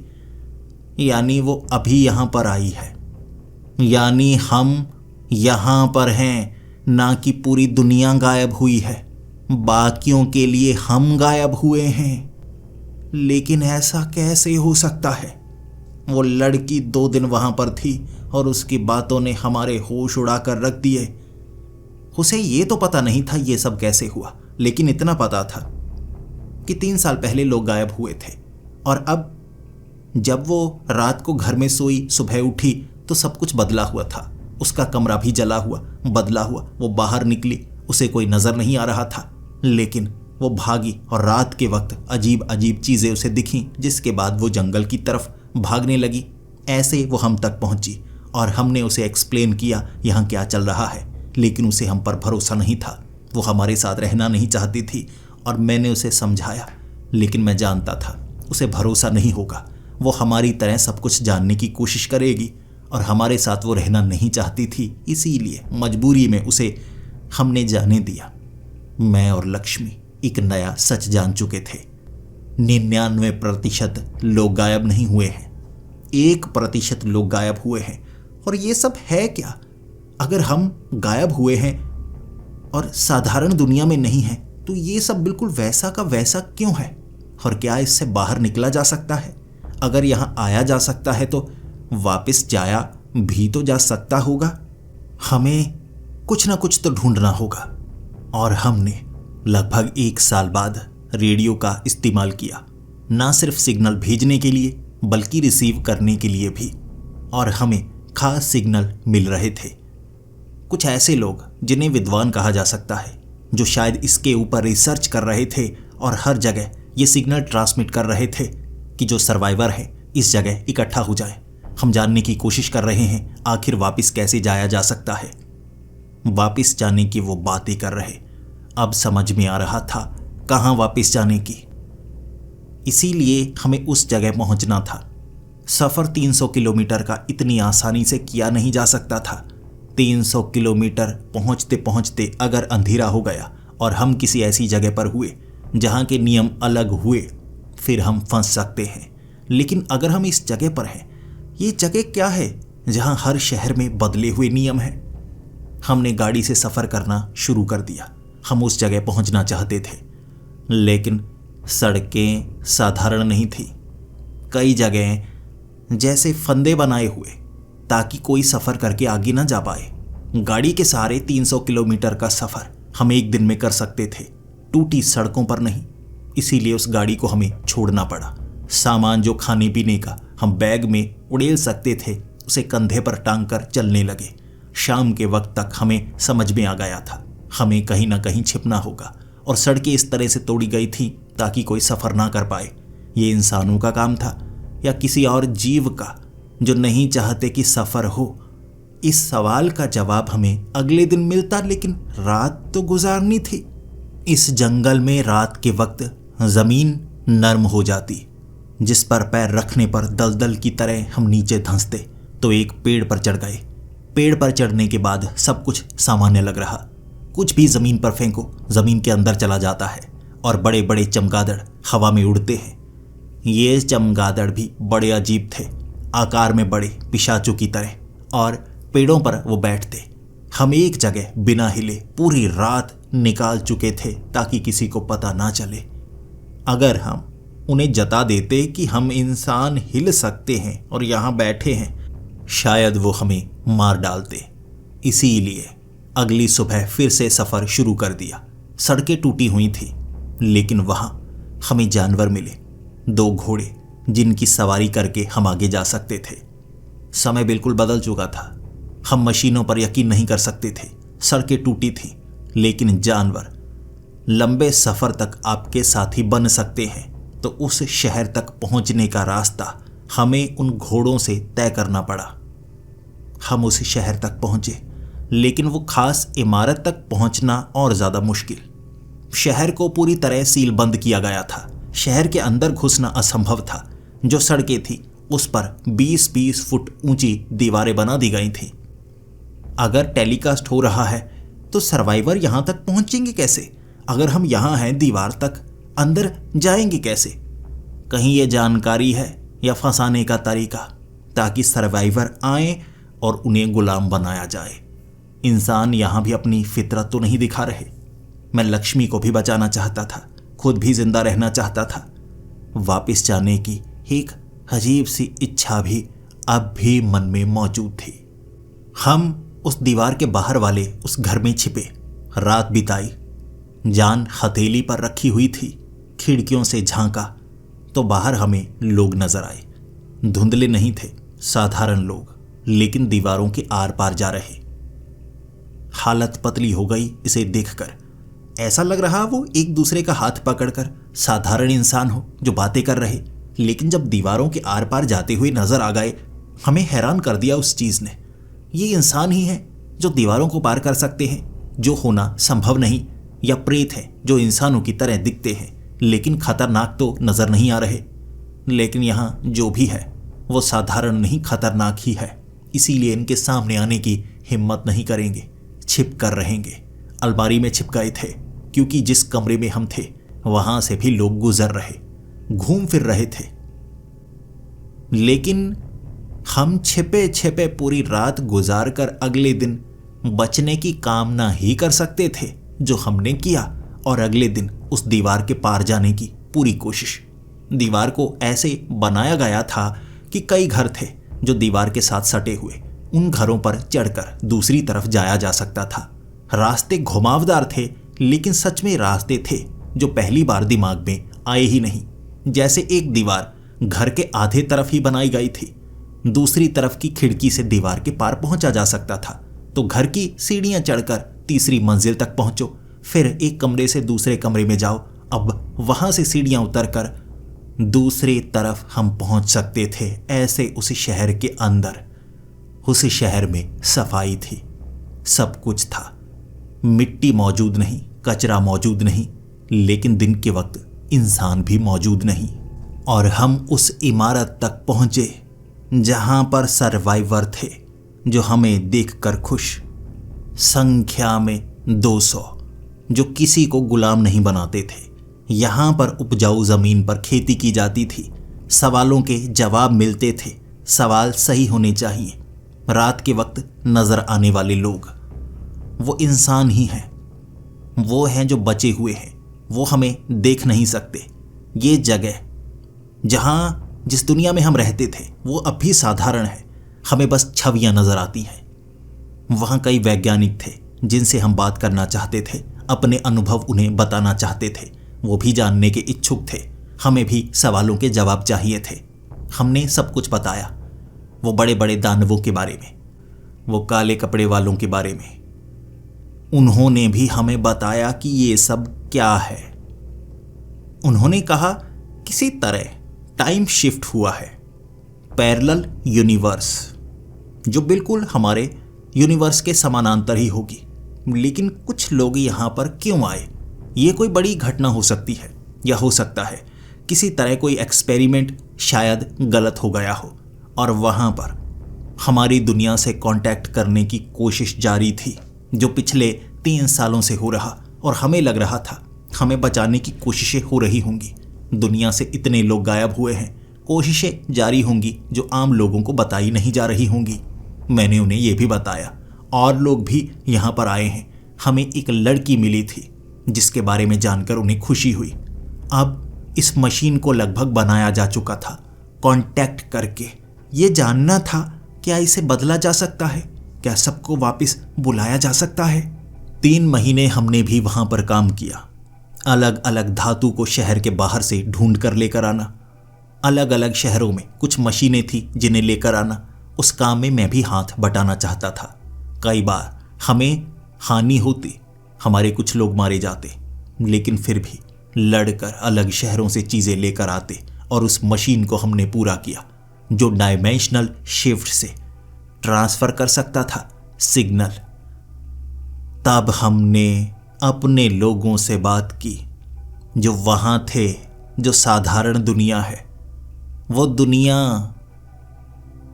यानी वो अभी यहां पर आई है, यानी हम यहां पर हैं, ना कि पूरी दुनिया गायब हुई है। बाकियों के लिए हम गायब हुए हैं। लेकिन ऐसा कैसे हो सकता है? वो लड़की 2 दिन वहां पर थी और उसकी बातों ने हमारे होश उड़ाकर रख दिए। उसे ये तो पता नहीं था ये सब कैसे हुआ, लेकिन इतना पता था कि 3 साल पहले लोग गायब हुए थे, और अब जब वो रात को घर में सोई, सुबह उठी तो सब कुछ बदला हुआ था। उसका कमरा भी जला हुआ, बदला हुआ। वो बाहर निकली, उसे कोई नजर नहीं आ रहा था, लेकिन वो भागी और रात के वक्त अजीब अजीब चीजें उसे दिखीं, जिसके बाद वो जंगल की तरफ भागने लगी। ऐसे वो हम तक पहुंची और हमने उसे एक्सप्लेन किया यहाँ क्या चल रहा है, लेकिन उसे हम पर भरोसा नहीं था। वो हमारे साथ रहना नहीं चाहती थी और मैंने उसे समझाया, लेकिन मैं जानता था उसे भरोसा नहीं होगा। वो हमारी तरह सब कुछ जानने की कोशिश करेगी और हमारे साथ वो रहना नहीं चाहती थी, इसीलिए मजबूरी में उसे हमने जाने दिया। मैं और लक्ष्मी एक नया सच जान चुके थे। 99% लोग गायब नहीं हुए हैं, 1% लोग गायब हुए हैं। और ये सब है क्या? अगर हम गायब हुए हैं और साधारण दुनिया में नहीं हैं, तो ये सब बिल्कुल वैसा का वैसा क्यों है? और क्या इससे बाहर निकला जा सकता है? अगर यहाँ आया जा सकता है तो वापस जाया भी तो जा सकता होगा। हमें कुछ ना कुछ तो ढूंढना होगा। और हमने लगभग 1 साल बाद रेडियो का इस्तेमाल किया, ना सिर्फ सिग्नल भेजने के लिए बल्कि रिसीव करने के लिए भी। और हमें खास सिग्नल मिल रहे थे। कुछ ऐसे लोग जिन्हें विद्वान कहा जा सकता है, जो शायद इसके ऊपर रिसर्च कर रहे थे और हर जगह ये सिग्नल ट्रांसमिट कर रहे थे कि जो सर्वाइवर है इस जगह इकट्ठा हो जाए। हम जानने की कोशिश कर रहे हैं आखिर वापस कैसे जाया जा सकता है। वापस जाने की वो बातें कर रहे। अब समझ में आ रहा था कहाँ वापस जाने की। इसीलिए हमें उस जगह पहुंचना था। सफ़र 300 किलोमीटर का इतनी आसानी से किया नहीं जा सकता था। 300 किलोमीटर पहुंचते पहुंचते अगर अंधेरा हो गया और हम किसी ऐसी जगह पर हुए जहां के नियम अलग हुए, फिर हम फंस सकते हैं। लेकिन अगर हम इस जगह पर हैं, ये जगह क्या है जहां हर शहर में बदले हुए नियम हैं। हमने गाड़ी से सफ़र करना शुरू कर दिया। हम उस जगह पहुंचना चाहते थे, लेकिन सड़कें साधारण नहीं थी। कई जगह जैसे फंदे बनाए हुए, ताकि कोई सफ़र करके आगे ना जा पाए। गाड़ी के सहारे 300 किलोमीटर का सफ़र हम एक दिन में कर सकते थे, टूटी सड़कों पर नहीं। इसीलिए उस गाड़ी को हमें छोड़ना पड़ा। सामान जो खाने पीने का हम बैग में उड़ेल सकते थे, उसे कंधे पर टांग कर चलने लगे। शाम के वक्त तक हमें समझ में आ गया था हमें कहीं ना कहीं छिपना होगा, और सड़कें इस तरह से तोड़ी गई थीं ताकि कोई सफ़र ना कर पाए। ये इंसानों का काम था या किसी और जीव का जो नहीं चाहते कि सफ़र हो? इस सवाल का जवाब हमें अगले दिन मिलता, लेकिन रात तो गुजारनी थी। इस जंगल में रात के वक्त ज़मीन नरम हो जाती, जिस पर पैर रखने पर दलदल की तरह हम नीचे धंसते। तो एक पेड़ पर चढ़ गए। पेड़ पर चढ़ने के बाद सब कुछ सामान्य लग रहा। कुछ भी ज़मीन पर फेंको, ज़मीन के अंदर चला जाता है, और बड़े बड़े चमगादड़ हवा में उड़ते हैं। ये चमगादड़ भी बड़े अजीब थे, आकार में बड़े पिशाचों की तरह, और पेड़ों पर वो बैठते। हम एक जगह बिना हिले पूरी रात निकाल चुके थे ताकि किसी को पता ना चले। अगर हम उन्हें जता देते कि हम इंसान हिल सकते हैं और यहाँ बैठे हैं, शायद वो हमें मार डालते। इसीलिए अगली सुबह फिर से सफ़र शुरू कर दिया। सड़कें टूटी हुई थी, लेकिन वहाँ हमें जानवर मिले, 2 घोड़े जिनकी सवारी करके हम आगे जा सकते थे। समय बिल्कुल बदल चुका था। हम मशीनों पर यकीन नहीं कर सकते थे। सड़कें टूटी थीं, लेकिन जानवर लंबे सफ़र तक आपके साथी बन सकते हैं। तो उस शहर तक पहुंचने का रास्ता हमें उन घोड़ों से तय करना पड़ा। हम उस शहर तक पहुंचे, लेकिन वो खास इमारत तक पहुंचना और ज़्यादा मुश्किल। शहर को पूरी तरह सील बंद किया गया था। शहर के अंदर घुसना असंभव था। जो सड़कें थी उस पर 20-20 फुट ऊंची दीवारें बना दी गई थीं। अगर टेलीकास्ट हो रहा है तो सर्वाइवर यहां तक पहुंचेंगे कैसे? अगर हम यहां हैं, दीवार तक अंदर जाएंगे कैसे? कहीं ये जानकारी है या फंसाने का तरीका, ताकि सर्वाइवर आए और उन्हें गुलाम बनाया जाए? इंसान यहां भी अपनी फितरत तो नहीं दिखा रहे। मैं लक्ष्मी को भी बचाना चाहता था, खुद भी जिंदा रहना चाहता था। वापस जाने की एक अजीब सी इच्छा भी अब भी मन में मौजूद थी। हम उस दीवार के बाहर वाले उस घर में छिपे, रात बिताई। जान हथेली पर रखी हुई थी। खिड़कियों से झांका तो बाहर हमें लोग नजर आए। धुंधले नहीं थे, साधारण लोग, लेकिन दीवारों के आर पार जा रहे। हालत पतली हो गई इसे देखकर। ऐसा लग रहा वो एक दूसरे का हाथ पकड़कर साधारण इंसान हो जो बातें कर रहे, लेकिन जब दीवारों के आर पार जाते हुए नजर आ गए, हमें हैरान कर दिया उस चीज ने। ये इंसान ही हैं जो दीवारों को पार कर सकते हैं, जो होना संभव नहीं, या प्रेत हैं जो इंसानों की तरह दिखते हैं लेकिन खतरनाक तो नजर नहीं आ रहे। लेकिन यहाँ जो भी है वो साधारण नहीं, खतरनाक ही है। इसीलिए इनके सामने आने की हिम्मत नहीं करेंगे, छिप कर रहेंगे। अलमारी में छिप गए थे, क्योंकि जिस कमरे में हम थे वहां से भी लोग गुजर रहे, घूम फिर रहे थे। लेकिन हम छिपे छिपे पूरी रात गुजार कर अगले दिन बचने की कामना ही कर सकते थे, जो हमने किया। और अगले दिन उस दीवार के पार जाने की पूरी कोशिश। दीवार को ऐसे बनाया गया था कि कई घर थे जो दीवार के साथ सटे हुए। उन घरों पर चढ़कर दूसरी तरफ जाया जा सकता था। रास्ते घुमावदार थे, लेकिन सच में रास्ते थे जो पहली बार दिमाग में आए ही नहीं। जैसे एक दीवार घर के आधे तरफ ही बनाई गई थी, दूसरी तरफ की खिड़की से दीवार के पार पहुंचा जा सकता था। तो घर की सीढ़ियां चढ़कर तीसरी मंजिल तक पहुंचो, फिर एक कमरे से दूसरे कमरे में जाओ। अब वहां से सीढ़ियां उतरकर दूसरी तरफ हम पहुंच सकते थे। ऐसे उस शहर के अंदर, उस शहर में सफाई थी, सब कुछ था। मिट्टी मौजूद नहीं, कचरा मौजूद नहीं, लेकिन दिन के वक्त इंसान भी मौजूद नहीं। और हम उस इमारत तक पहुंचे जहां पर सर्वाइवर थे, जो हमें देखकर खुश, संख्या में 200, जो किसी को गुलाम नहीं बनाते थे। यहां पर उपजाऊ जमीन पर खेती की जाती थी। सवालों के जवाब मिलते थे, सवाल सही होने चाहिए। रात के वक्त नजर आने वाले लोग वो इंसान ही हैं। वो हैं जो बचे हुए हैं। वो हमें देख नहीं सकते। ये जगह जिस दुनिया में हम रहते थे वो अब भी साधारण है। हमें बस छवियां नजर आती हैं। वहां कई वैज्ञानिक थे जिनसे हम बात करना चाहते थे, अपने अनुभव उन्हें बताना चाहते थे। वो भी जानने के इच्छुक थे। हमें भी सवालों के जवाब चाहिए थे। हमने सब कुछ बताया, वो बड़े बड़े दानवों के बारे में, वो काले कपड़े वालों के बारे में। उन्होंने भी हमें बताया कि ये सब क्या है। उन्होंने कहा किसी तरह टाइम शिफ्ट हुआ है, पैरेलल यूनिवर्स, जो बिल्कुल हमारे यूनिवर्स के समानांतर ही होगी। लेकिन कुछ लोग यहां पर क्यों आए? ये कोई बड़ी घटना हो सकती है, या हो सकता है किसी तरह कोई एक्सपेरिमेंट शायद गलत हो गया हो और वहां पर हमारी दुनिया से कांटेक्ट करने की कोशिश जारी थी, जो पिछले 3 सालों से हो रहा। और हमें लग रहा था हमें बचाने की कोशिशें हो रही होंगी। दुनिया से इतने लोग गायब हुए हैं, कोशिशें जारी होंगी जो आम लोगों को बताई नहीं जा रही होंगी। मैंने उन्हें यह भी बताया, और लोग भी यहाँ पर आए हैं। हमें एक लड़की मिली थी जिसके बारे में जानकर उन्हें खुशी हुई। अब इस मशीन को लगभग बनाया जा चुका था, कांटेक्ट करके। ये जानना था क्या इसे बदला जा सकता है, क्या सबको वापस बुलाया जा सकता है। 3 महीने हमने भी वहां पर काम किया। अलग अलग धातु को शहर के बाहर से ढूंढ कर लेकर आना। अलग अलग शहरों में कुछ मशीनें थी जिन्हें लेकर आना। उस काम में मैं भी हाथ बटाना चाहता था। कई बार हमें हानि होती, हमारे कुछ लोग मारे जाते, लेकिन फिर भी लड़कर अलग शहरों से चीजें लेकर आते और उस मशीन को हमने पूरा किया, जो डायमेंशनल शिफ्ट से ट्रांसफर कर सकता था सिग्नल। तब हमने अपने लोगों से बात की जो वहां थे, जो साधारण दुनिया है, वो दुनिया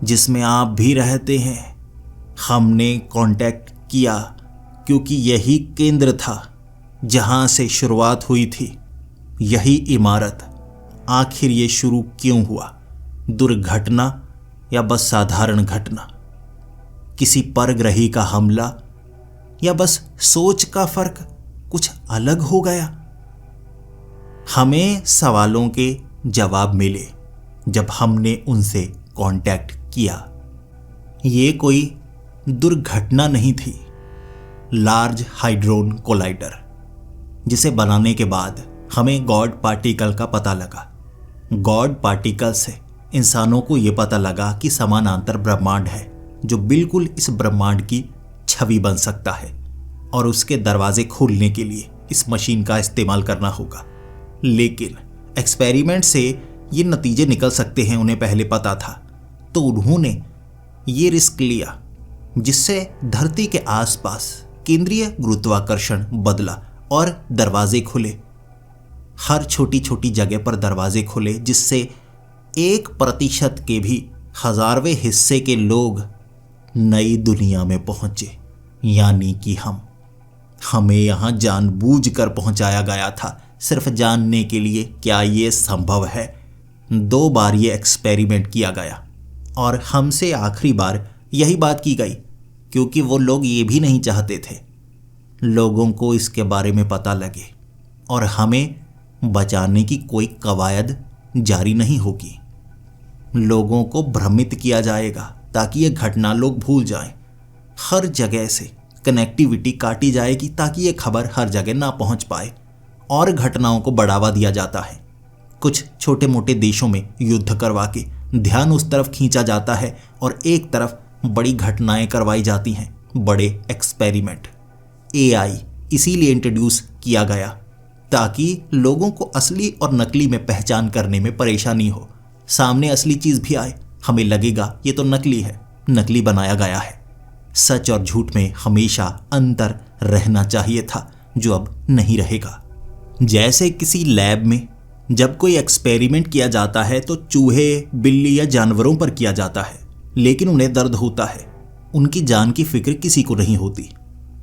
जिसमें आप भी रहते हैं। हमने कांटेक्ट किया क्योंकि यही केंद्र था जहां से शुरुआत हुई थी, यही इमारत। आखिर ये शुरू क्यों हुआ? दुर्घटना या बस साधारण घटना? किसी परग्रही का हमला या बस सोच का फर्क? कुछ अलग हो गया। हमें सवालों के जवाब मिले जब हमने उनसे कांटेक्ट किया। ये कोई दुर्घटना नहीं थी। लार्ज हाइड्रोन कोलाइडर, जिसे बनाने के बाद हमें गॉड पार्टिकल का पता लगा। गॉड पार्टिकल से इंसानों को यह पता लगा कि समानांतर ब्रह्मांड है जो बिल्कुल इस ब्रह्मांड की छवि बन सकता है, और उसके दरवाजे खोलने के लिए इस मशीन का इस्तेमाल करना होगा। लेकिन एक्सपेरिमेंट से ये नतीजे निकल सकते हैं उन्हें पहले पता था, तो उन्होंने ये रिस्क लिया जिससे धरती के आसपास केंद्रीय गुरुत्वाकर्षण बदला और दरवाजे खुले। हर छोटी छोटी जगह पर दरवाजे खुले, जिससे 1% के भी 1000वें हिस्से के लोग नई दुनिया में पहुंचे। यानी कि हमें यहां जानबूझकर पहुंचाया गया था, सिर्फ जानने के लिए क्या ये संभव है। 2 बार ये एक्सपेरिमेंट किया गया और हमसे आखिरी बार यही बात की गई, क्योंकि वो लोग ये भी नहीं चाहते थे लोगों को इसके बारे में पता लगे और हमें बचाने की कोई कवायद जारी नहीं होगी। लोगों को भ्रमित किया जाएगा ताकि ये घटना लोग भूल जाएं। हर जगह से कनेक्टिविटी काटी जाएगी ताकि ये खबर हर जगह ना पहुंच पाए, और घटनाओं को बढ़ावा दिया जाता है। कुछ छोटे मोटे देशों में युद्ध करवा के ध्यान उस तरफ खींचा जाता है और एक तरफ बड़ी घटनाएं करवाई जाती हैं, बड़े एक्सपेरिमेंट। AI इसीलिए इंट्रोड्यूस किया गया ताकि लोगों को असली और नकली में पहचान करने में परेशानी हो। सामने असली चीज भी आए, हमें लगेगा ये तो नकली है, नकली बनाया गया है। सच और झूठ में हमेशा अंतर रहना चाहिए था, जो अब नहीं रहेगा। जैसे किसी लैब में जब कोई एक्सपेरिमेंट किया जाता है तो चूहे, बिल्ली या जानवरों पर किया जाता है, लेकिन उन्हें दर्द होता है। उनकी जान की फिक्र किसी को नहीं होती।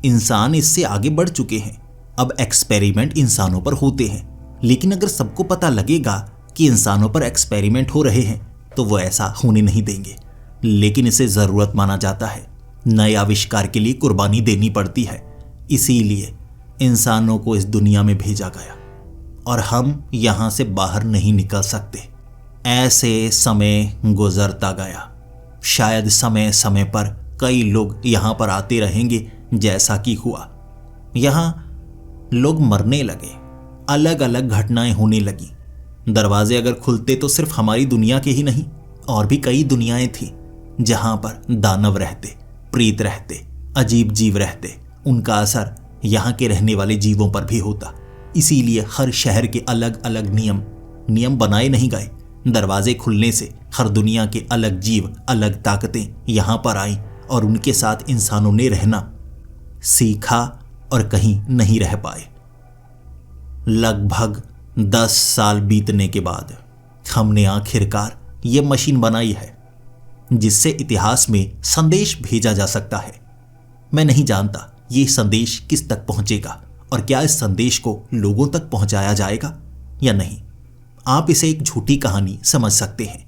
इंसान इससे आगे बढ़ चुके हैं। अब एक्सपेरिमेंट इंसानों पर होते हैं, लेकिन अगर सबको पता लगेगा कि इंसानों पर एक्सपेरिमेंट हो रहे हैं तो वो ऐसा होने नहीं देंगे। लेकिन इसे ज़रूरत माना जाता है। नए आविष्कार के लिए कुर्बानी देनी पड़ती है। इसीलिए इंसानों को इस दुनिया में भेजा गया और हम यहाँ से बाहर नहीं निकल सकते। ऐसे समय गुजरता गया। शायद समय समय पर कई लोग यहाँ पर आते रहेंगे, जैसा कि हुआ। यहाँ लोग मरने लगे, अलग अलग घटनाएं होने लगी। दरवाजे अगर खुलते तो सिर्फ हमारी दुनिया के ही नहीं, और भी कई दुनियाएं थी जहां पर दानव रहते, प्रेत रहते, अजीब जीव रहते। उनका असर यहाँ के रहने वाले जीवों पर भी होता। इसीलिए हर शहर के अलग अलग नियम बनाए नहीं गए। दरवाजे खुलने से हर दुनिया के अलग जीव, अलग ताकतें यहाँ पर आईं और उनके साथ इंसानों ने रहना सीखा और कहीं नहीं रह पाए। लगभग 10 साल बीतने के बाद हमने आखिरकार ये मशीन बनाई है जिससे इतिहास में संदेश भेजा जा सकता है। मैं नहीं जानता ये संदेश किस तक पहुंचेगा और क्या इस संदेश को लोगों तक पहुंचाया जाएगा या नहीं। आप इसे एक झूठी कहानी समझ सकते हैं।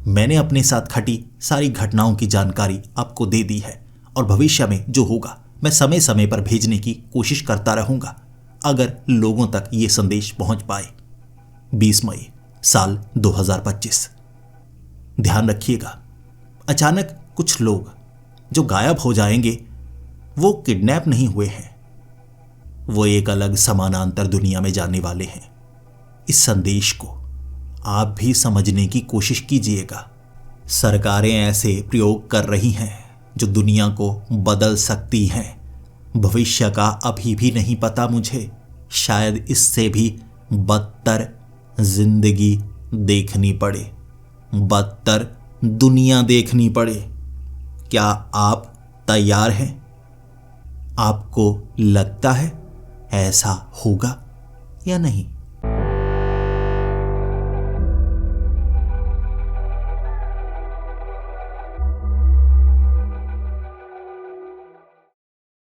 मैंने अपने साथ घटी सारी घटनाओं की जानकारी आपको दे दी है और भविष्य में जो होगा मैं समय समय पर भेजने की कोशिश करता रहूंगा, अगर लोगों तक ये संदेश पहुंच पाए। 20 मई साल 2025। ध्यान रखिएगा, अचानक कुछ लोग जो गायब हो जाएंगे वो किडनैप नहीं हुए हैं, वो एक अलग समानांतर दुनिया में जाने वाले हैं। इस संदेश को आप भी समझने की कोशिश कीजिएगा। सरकारें ऐसे प्रयोग कर रही हैं जो दुनिया को बदल सकती हैं। भविष्य का अभी भी नहीं पता मुझे। शायद इससे भी बदतर जिंदगी देखनी पड़े, बदतर दुनिया देखनी पड़े। क्या आप तैयार हैं? आपको लगता है ऐसा होगा या नहीं?